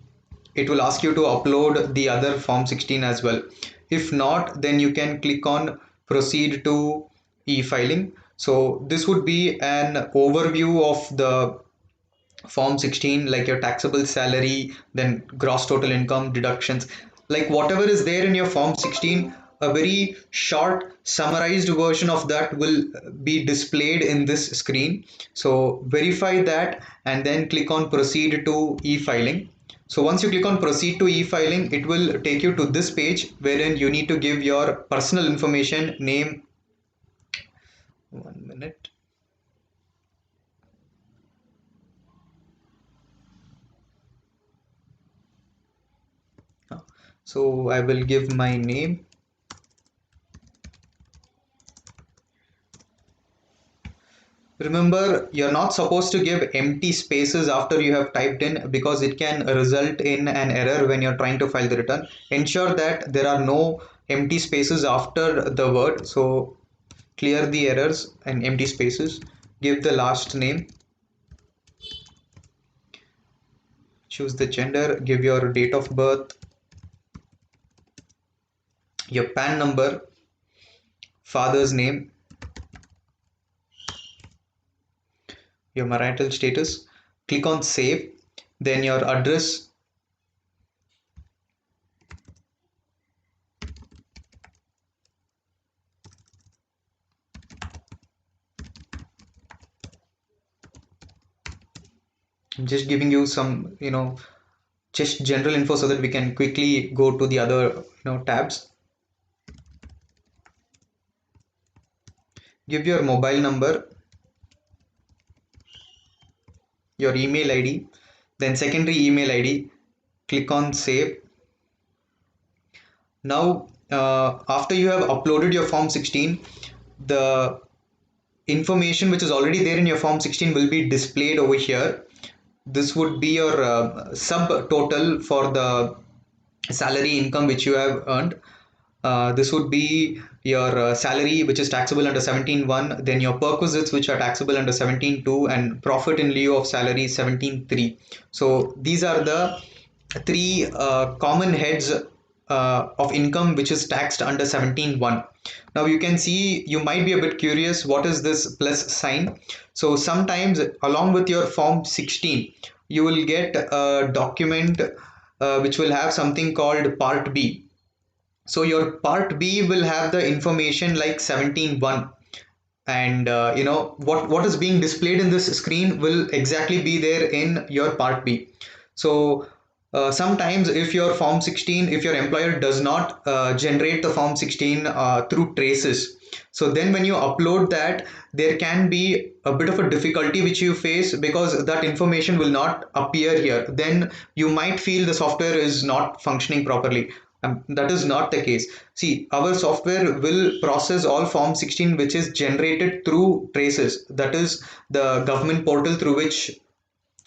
it will ask you to upload the other form 16 as well. If not, then you can click on proceed to e-filing. So this would be an overview of the form 16, like your taxable salary, then gross total income, deductions, like whatever is there in your form 16, a very short summarized version of that will be displayed in this screen. So verify that and then click on proceed to e-filing. So once you click on proceed to e-filing, it will take you to this page wherein you need to give your personal information, name. 1 minute. So I will give my name. Remember, you're not supposed to give empty spaces after you have typed in, because it can result in an error when you're trying to file the return. Ensure that there are no empty spaces after the word. So clear the errors and empty spaces. Give the last name. Choose the gender. Give your date of birth, your PAN number, father's name, your marital status. Click on save. Then your address. I'm just giving you some, just general info so that we can quickly go to the other, tabs. Give your mobile number, your email ID, then secondary email ID. Click on save. Now, after you have uploaded your form 16, the information which is already there in your form 16 will be displayed over here. This would be your subtotal for the salary income which you have earned. This would be your salary which is taxable under 17.1, then your perquisites which are taxable under 17.2, and profit in lieu of salary 17.3. So these are the three common heads of income which is taxed under 17.1. Now you can see, you might be a bit curious, what is this plus sign? So sometimes along with your form 16, you will get a document which will have something called part B. So your part B will have the information like 17.1, and what is being displayed in this screen will exactly be there in your part B. So sometimes if your form 16, if your employer does not generate the form 16 through traces, so then when you upload that, there can be a bit of a difficulty which you face, because that information will not appear here. Then you might feel the software is not functioning properly. That is not the case. See, our software will process all form 16 which is generated through traces. That is the government portal through which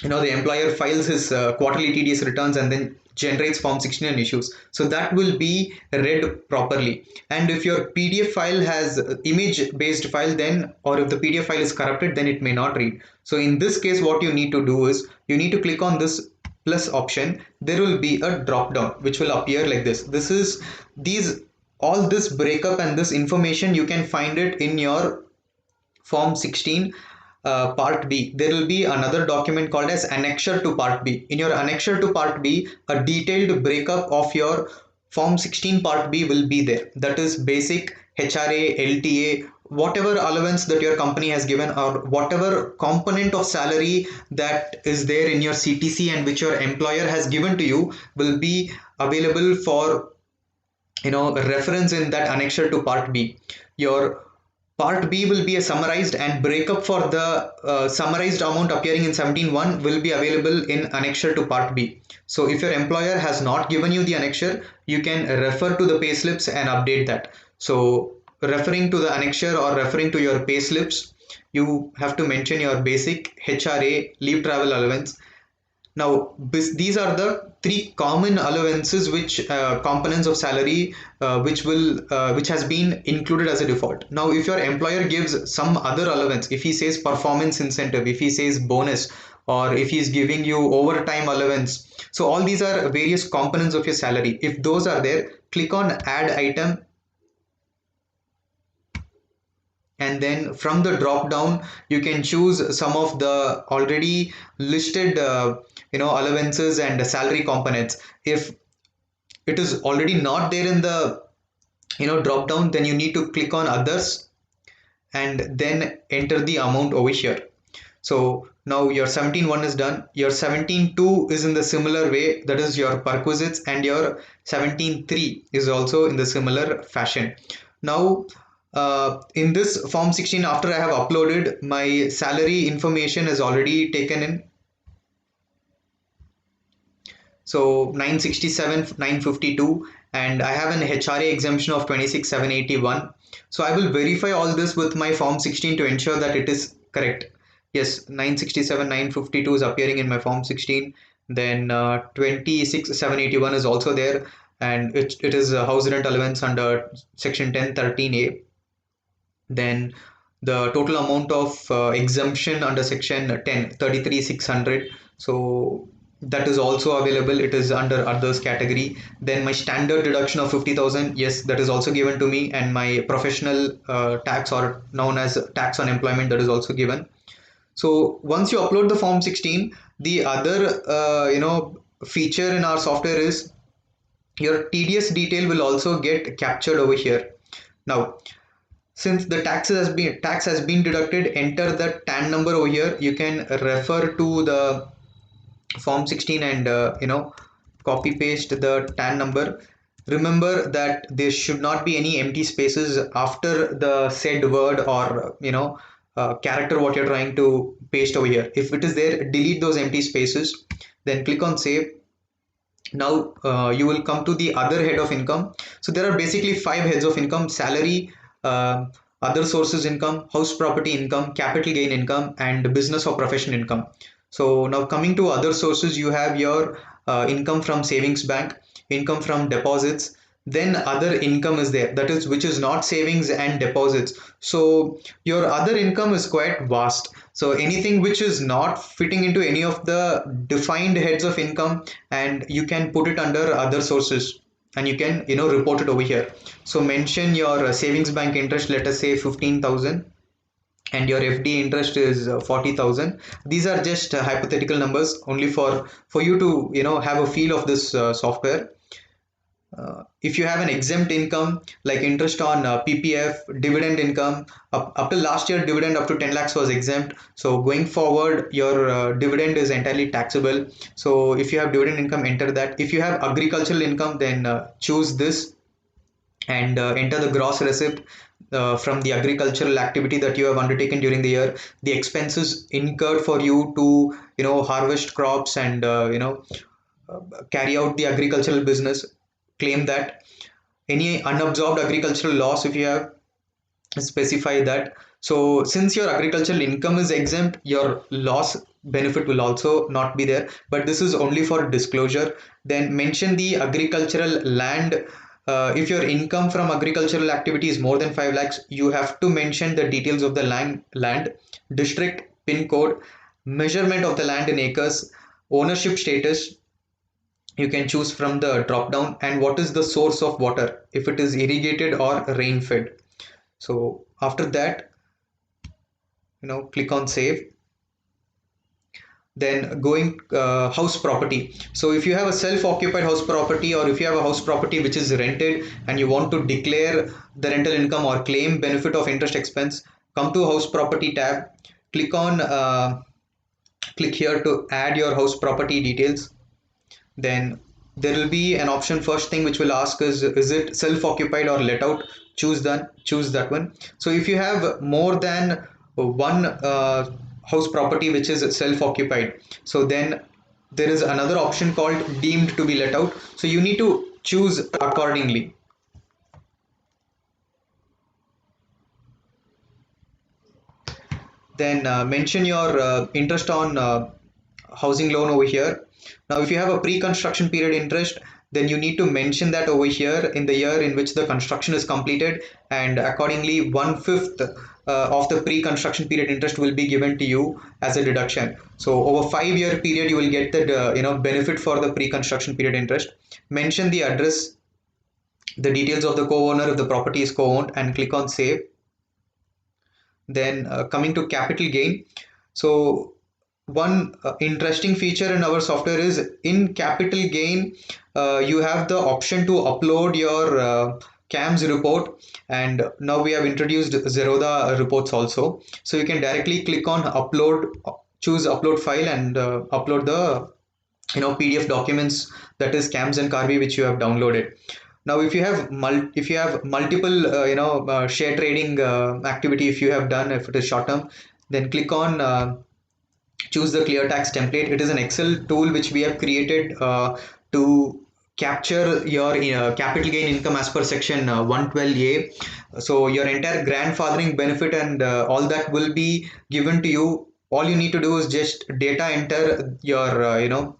the employer files his quarterly TDS returns and then generates form 16 and issues. So that will be read properly. And if your PDF file has image based file, then, or if the PDF file is corrupted, then it may not read. So in this case, what you need to do is you need to click on this plus option. There will be a drop down which will appear like this. This is these all this breakup and this information, you can find it in your form 16 part B. There will be another document called as annexure to part B. In your annexure to part B, a detailed breakup of your form 16 part B will be there. That is basic, HRA, LTA, whatever allowance that your company has given, or whatever component of salary that is there in your CTC and which your employer has given to you, will be available for reference in that annexure to part B. Your part B will be a summarized, and breakup for the summarized amount appearing in 17.1 will be available in annexure to part B. So if your employer has not given you the annexure, you can refer to the payslips and update that. So referring to the annexure or referring to your payslips, you have to mention your basic HRA, leave travel allowance. Now, these are the three common allowances, which components of salary, which has been included as a default. Now, if your employer gives some other allowance, if he says performance incentive, if he says bonus, or if he's giving you overtime allowance, so all these are various components of your salary. If those are there, click on add item, and then from the drop down you can choose some of the already listed allowances and salary components. If it is already not there in the drop down, then you need to click on others and then enter the amount over here. So now your 17.1 is done. Your 17.2 is in the similar way, that is your perquisites, and your 17.3 is also in the similar fashion. Now in this form 16, after I have uploaded, my salary information is already taken in. So 967, 952, and I have an HRA exemption of 26,781. So I will verify all this with my form 16 to ensure that it is correct. Yes, 967, 952 is appearing in my form 16. Then 26,781 is also there, and it is a house rent allowance under section 1013A. Then the total amount of exemption under section 10 33,600, so that is also available, it is under others category. Then my standard deduction of 50,000, yes, that is also given to me, and my professional tax, or known as tax on employment, that is also given. So once you upload the form 16, the other feature in our software is your TDS detail will also get captured over here. Now, since the tax has been deducted, enter the TAN number over here. You can refer to the form 16 and copy paste the TAN number. Remember that there should not be any empty spaces after the said word or character what you're trying to paste over here. If it is there, delete those empty spaces, then click on save. Now you will come to the other head of income. So there are basically 5 heads of income: salary, uh, other sources income, house property income, capital gain income, and business or profession income. So now coming to other sources, you have your income from savings bank, income from deposits, then other income is there, that is which is not savings and deposits. So your other income is quite vast. So anything which is not fitting into any of the defined heads of income, and you can put it under other sources, and you can report it over here. So mention your savings bank interest, let us say 15,000, and your FD interest is 40,000. These are just hypothetical numbers, only for you to have a feel of this software. If you have an exempt income like interest on PPF, dividend income, up to last year dividend up to 10 lakhs was exempt. So going forward, your dividend is entirely taxable. So if you have dividend income, enter that. If you have agricultural income, then choose this and enter the gross receipt from the agricultural activity that you have undertaken during the year, the expenses incurred for you to harvest crops and carry out the agricultural business, claim that. Any unabsorbed agricultural loss, if you have, specify that. So since your agricultural income is exempt, your loss benefit will also not be there, but this is only for disclosure. Then mention the agricultural land. If your income from agricultural activity is more than 5 lakhs, you have to mention the details of the land, district, pin code, measurement of the land in acres, ownership status. You can choose from the drop down, and what is the source of water, if it is irrigated or rain fed. So after that, click on save. Then going house property. So if you have a self-occupied house property, or if you have a house property which is rented and you want to declare the rental income or claim benefit of interest expense, come to house property tab, click on click here to add your house property details. Then there will be an option, first thing which will ask is it self-occupied or let out. Choose that one. So if you have more than one house property which is self-occupied, so then there is another option called deemed to be let out, so you need to choose accordingly. Then mention your interest on housing loan over here. Now if you have a pre-construction period interest, then you need to mention that over here in the year in which the construction is completed, and accordingly 1/5 of the pre-construction period interest will be given to you as a deduction. So over 5-year period you will get the benefit for the pre-construction period interest. Mention the address, the details of the co-owner if the property is co-owned, and click on save. Then coming to capital gain. So one interesting feature in our software is in capital gain, you have the option to upload your CAMS report, and now we have introduced Zerodha reports also. So you can directly click on upload, choose upload file, and upload the PDF documents, that is CAMS and Carby, which you have downloaded. Now if you have multiple share trading activity, if you have done, if it is short term, then click on choose the ClearTax template. It is an Excel tool which we have created to capture your capital gain income as per section 112A. So your entire grandfathering benefit and all that will be given to you. All you need to do is just data enter your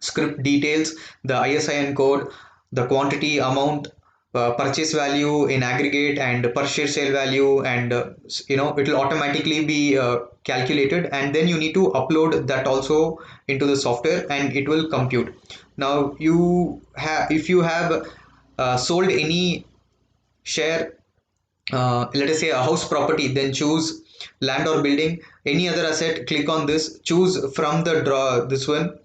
script details, the ISIN code, the quantity, amount, purchase value in aggregate, and per share sale value, and it will automatically be calculated, and then you need to upload that also into the software and it will compute. Now you have, if you have sold any share, let us say a house property, then choose land or building. Any other asset, click on this, choose from the draw this one,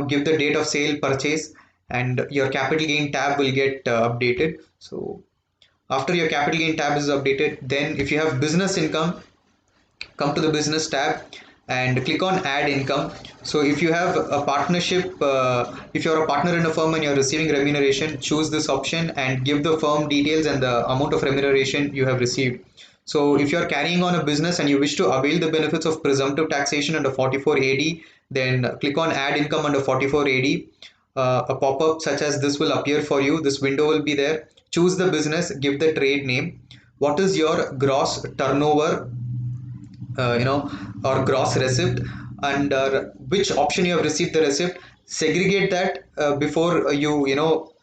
give the date of sale, purchase, and your capital gain tab will get updated. So after your capital gain tab is updated, then if you have business income, come to the business tab and click on add income. So if you have a partnership, if you're a partner in a firm and you're receiving remuneration, choose this option and give the firm details and the amount of remuneration you have received. So if you're carrying on a business and you wish to avail the benefits of presumptive taxation under 44AD, then click on add income under 44AD. A pop-up such as this will appear for you. This window will be there. Choose the business, give the trade name. What is your gross turnover, or gross receipt, under which option you have received the receipt. Segregate that before you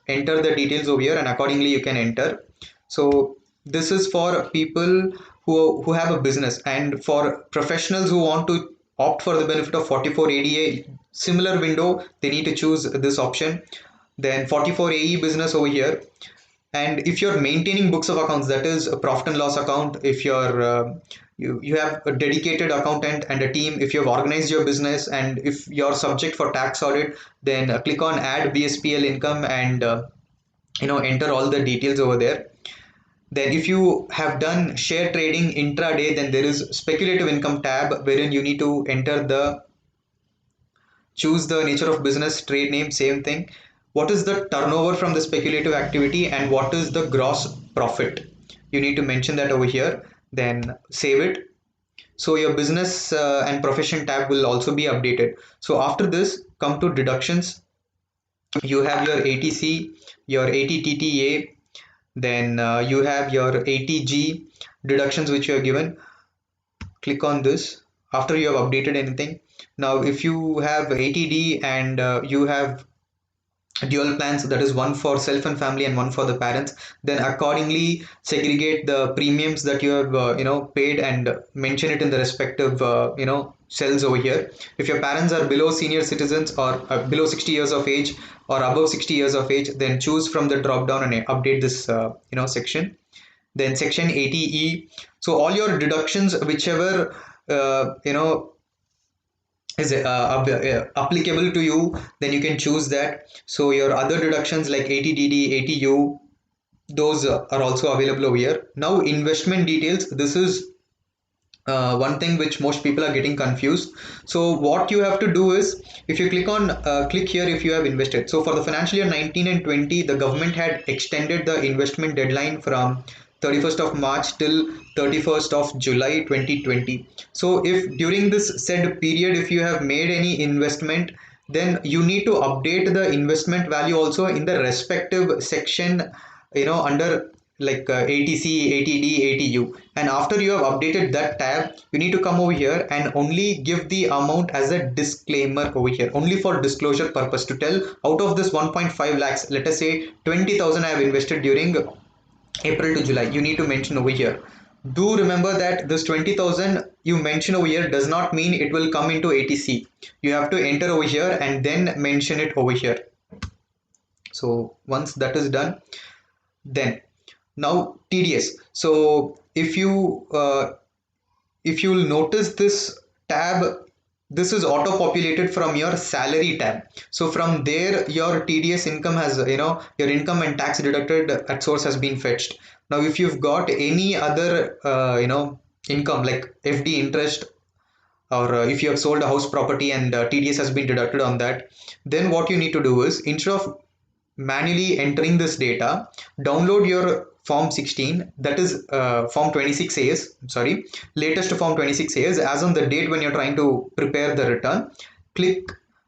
enter the details over here, and accordingly you can enter. So this is for people who have a business, and for professionals who want to opt for the benefit of 44 ADA, similar window, they need to choose this option. Then 44 AE business over here. And if you're maintaining books of accounts, that is a profit and loss account, if you're you have a dedicated accountant and a team, if you have organized your business, and if you're subject for tax audit, then click on add BSPL income and enter all the details over there. Then if you have done share trading intraday, then there is speculative income tab wherein you need to enter the, choose the nature of business, trade name, same thing. What is the turnover from the speculative activity and what is the gross profit? You need to mention that over here, then save it. So your business and profession tab will also be updated. So after this, come to deductions. You have your ATC, your ATTTA, then you have your ATG deductions which you have given. Click on this after you have updated anything. Now if you have ATD and you have dual plans, that is one for self and family and one for the parents, then accordingly segregate the premiums that you have paid and mention it in the respective cells over here. If your parents are below senior citizens or below 60 years of age or above 60 years of age, then choose from the drop down and update this section. Then section 80E, so all your deductions whichever is applicable to you, then you can choose that. So your other deductions like 80DD, 80U, those are also available over here. Now investment details, this is one thing which most people are getting confused. So what you have to do is, if you click here, if you have invested. So for the financial year 19 and 20, the government had extended the investment deadline from 31st of March till 31st of July 2020. So if during this said period, if you have made any investment, then you need to update the investment value also in the respective section, under like 80C, 80D, 80U. And after you have updated that tab, you need to come over here and only give the amount as a disclaimer over here, only for disclosure purpose, to tell out of this 1.5 lakhs, let us say 20,000 I have invested during April to July, you need to mention over here. Do remember that this 20,000 you mention over here does not mean it will come into 80C. You have to enter over here and then mention it over here. So once that is done, then now TDS. So if you'll notice this tab, this is auto populated from your salary tab. So from there your TDS income has, your income and tax deducted at source has been fetched. Now if you've got any other income like FD interest, or if you have sold a house property and TDS has been deducted on that, then what you need to do is, instead of manually entering this data, download your form 16, that is form 26As, sorry, latest form 26As as on the date when you're trying to prepare the return. Click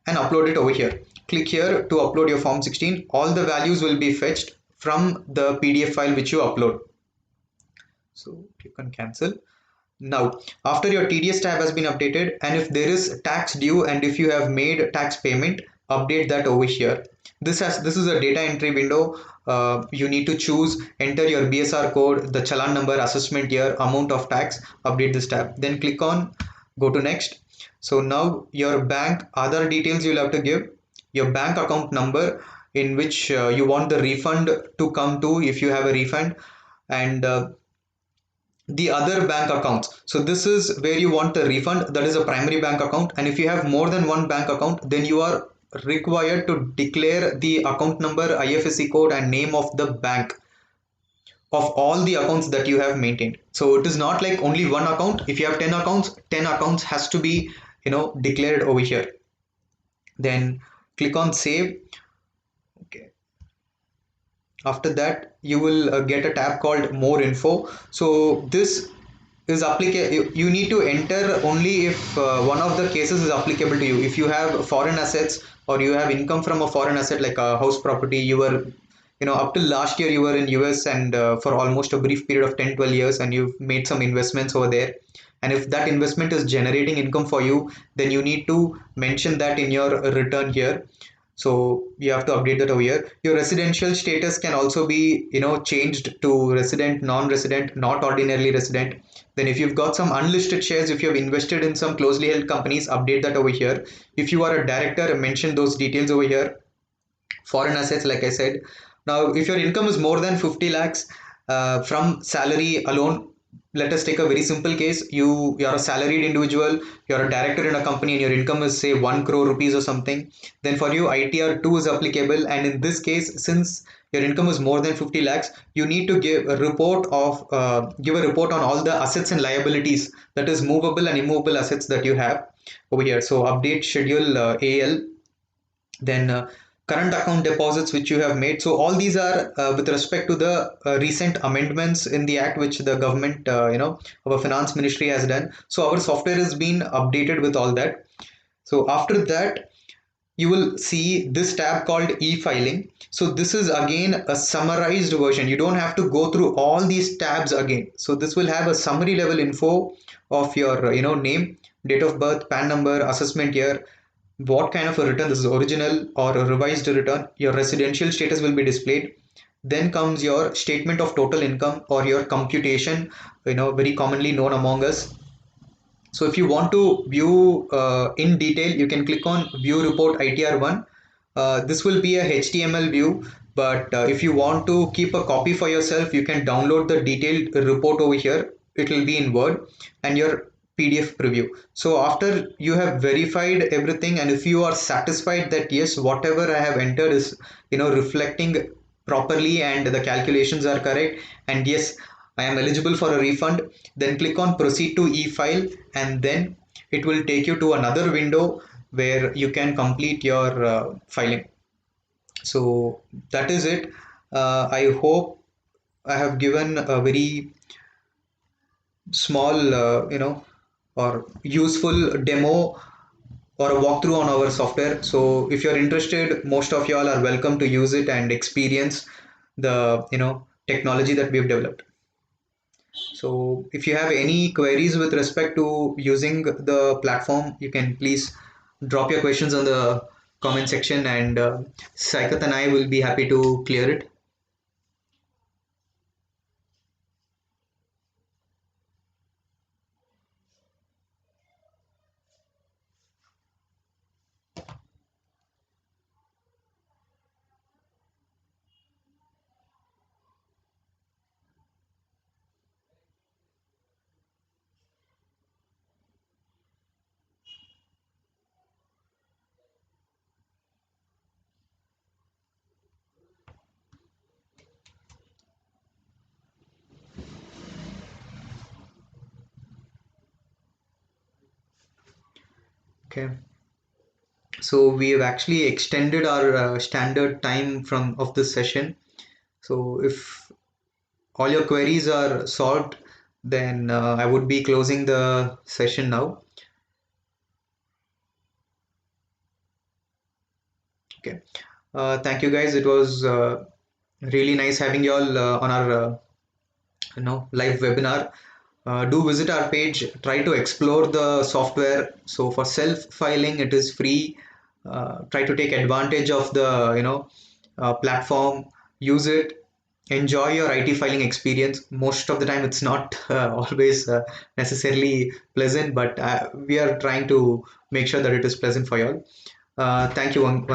and upload it over here. Click here to upload your form 16. All the values will be fetched from the PDF file which you upload. So click on cancel. Now, after your TDS tab has been updated, and if there is tax due and if you have made tax payment, update that over here. This is a data entry window. You need to choose, enter your BSR code, the challan number, assessment year, amount of tax, update this tab. Then click on go to next. So now your bank other details you'll have to give, your bank account number in which you want the refund to come to if you have a refund, and the other bank accounts. So this is where you want the refund, that is a primary bank account. And if you have more than one bank account, then you are required to declare the account number, IFSC code and name of the bank of all the accounts that you have maintained. So it is not like only one account. If you have 10 accounts, 10 accounts has to be declared over here. Then click on save. Okay, after that you will get a tab called more info. So this is applicable, you need to enter only if one of the cases is applicable to you. If you have foreign assets or you have income from a foreign asset like a house property, you were up till last year you were in US and for almost a brief period of 10-12 years, and you've made some investments over there, and if that investment is generating income for you, then you need to mention that in your return here. So you have to update that over here. Your residential status can also be changed to resident, non-resident, not ordinarily resident. Then if you've got some unlisted shares, if you have invested in some closely held companies, update that over here. If you are a director, mention those details over here. Foreign assets, like I said. Now if your income is more than 50 lakhs from salary alone, let us take a very simple case. You're a salaried individual, you're a director in a company, and your income is say 1 crore rupees or something. Then for you ITR 2 is applicable, and in this case, since your income is more than 50 lakhs, you need to give a report on all the assets and liabilities, that is movable and immovable assets that you have over here. So update schedule AL. Then current account deposits which you have made. So all these are with respect to the recent amendments in the act which the government, our finance ministry has done. So our software has been updated with all that. So after that, you will see this tab called e-filing. So this is again a summarized version. You don't have to go through all these tabs again. So this will have a summary level info of your name, date of birth, PAN number, assessment year, what kind of a return, this is original or a revised return, your residential status will be displayed. Then comes your statement of total income or your computation, very commonly known among us. So if you want to view in detail, you can click on view report ITR1. This will be a HTML view, but if you want to keep a copy for yourself, you can download the detailed report over here. It will be in Word, and your PDF preview. So after you have verified everything, and if you are satisfied that yes, whatever I have entered is reflecting properly and the calculations are correct, and yes, I am eligible for a refund, then click on proceed to e-file, and then it will take you to another window where you can complete your filing. So that is it. I hope I have given a very small, or useful demo or a walkthrough on our software. So if you're interested, most of y'all are welcome to use it and experience the technology that we've developed. So if you have any queries with respect to using the platform, you can please drop your questions on the comment section, and Saikat and I will be happy to clear it. Okay. So we have actually extended our standard time from of this session. So if all your queries are solved, then I would be closing the session now. Okay. Thank you guys. It was really nice having you all on our live webinar. Do visit our page. Try to explore the software. So for self filing, it is free. Try to take advantage of the platform. Use it. Enjoy your IT filing experience. Most of the time, it's not always necessarily pleasant, but we are trying to make sure that it is pleasant for you all. Thank you once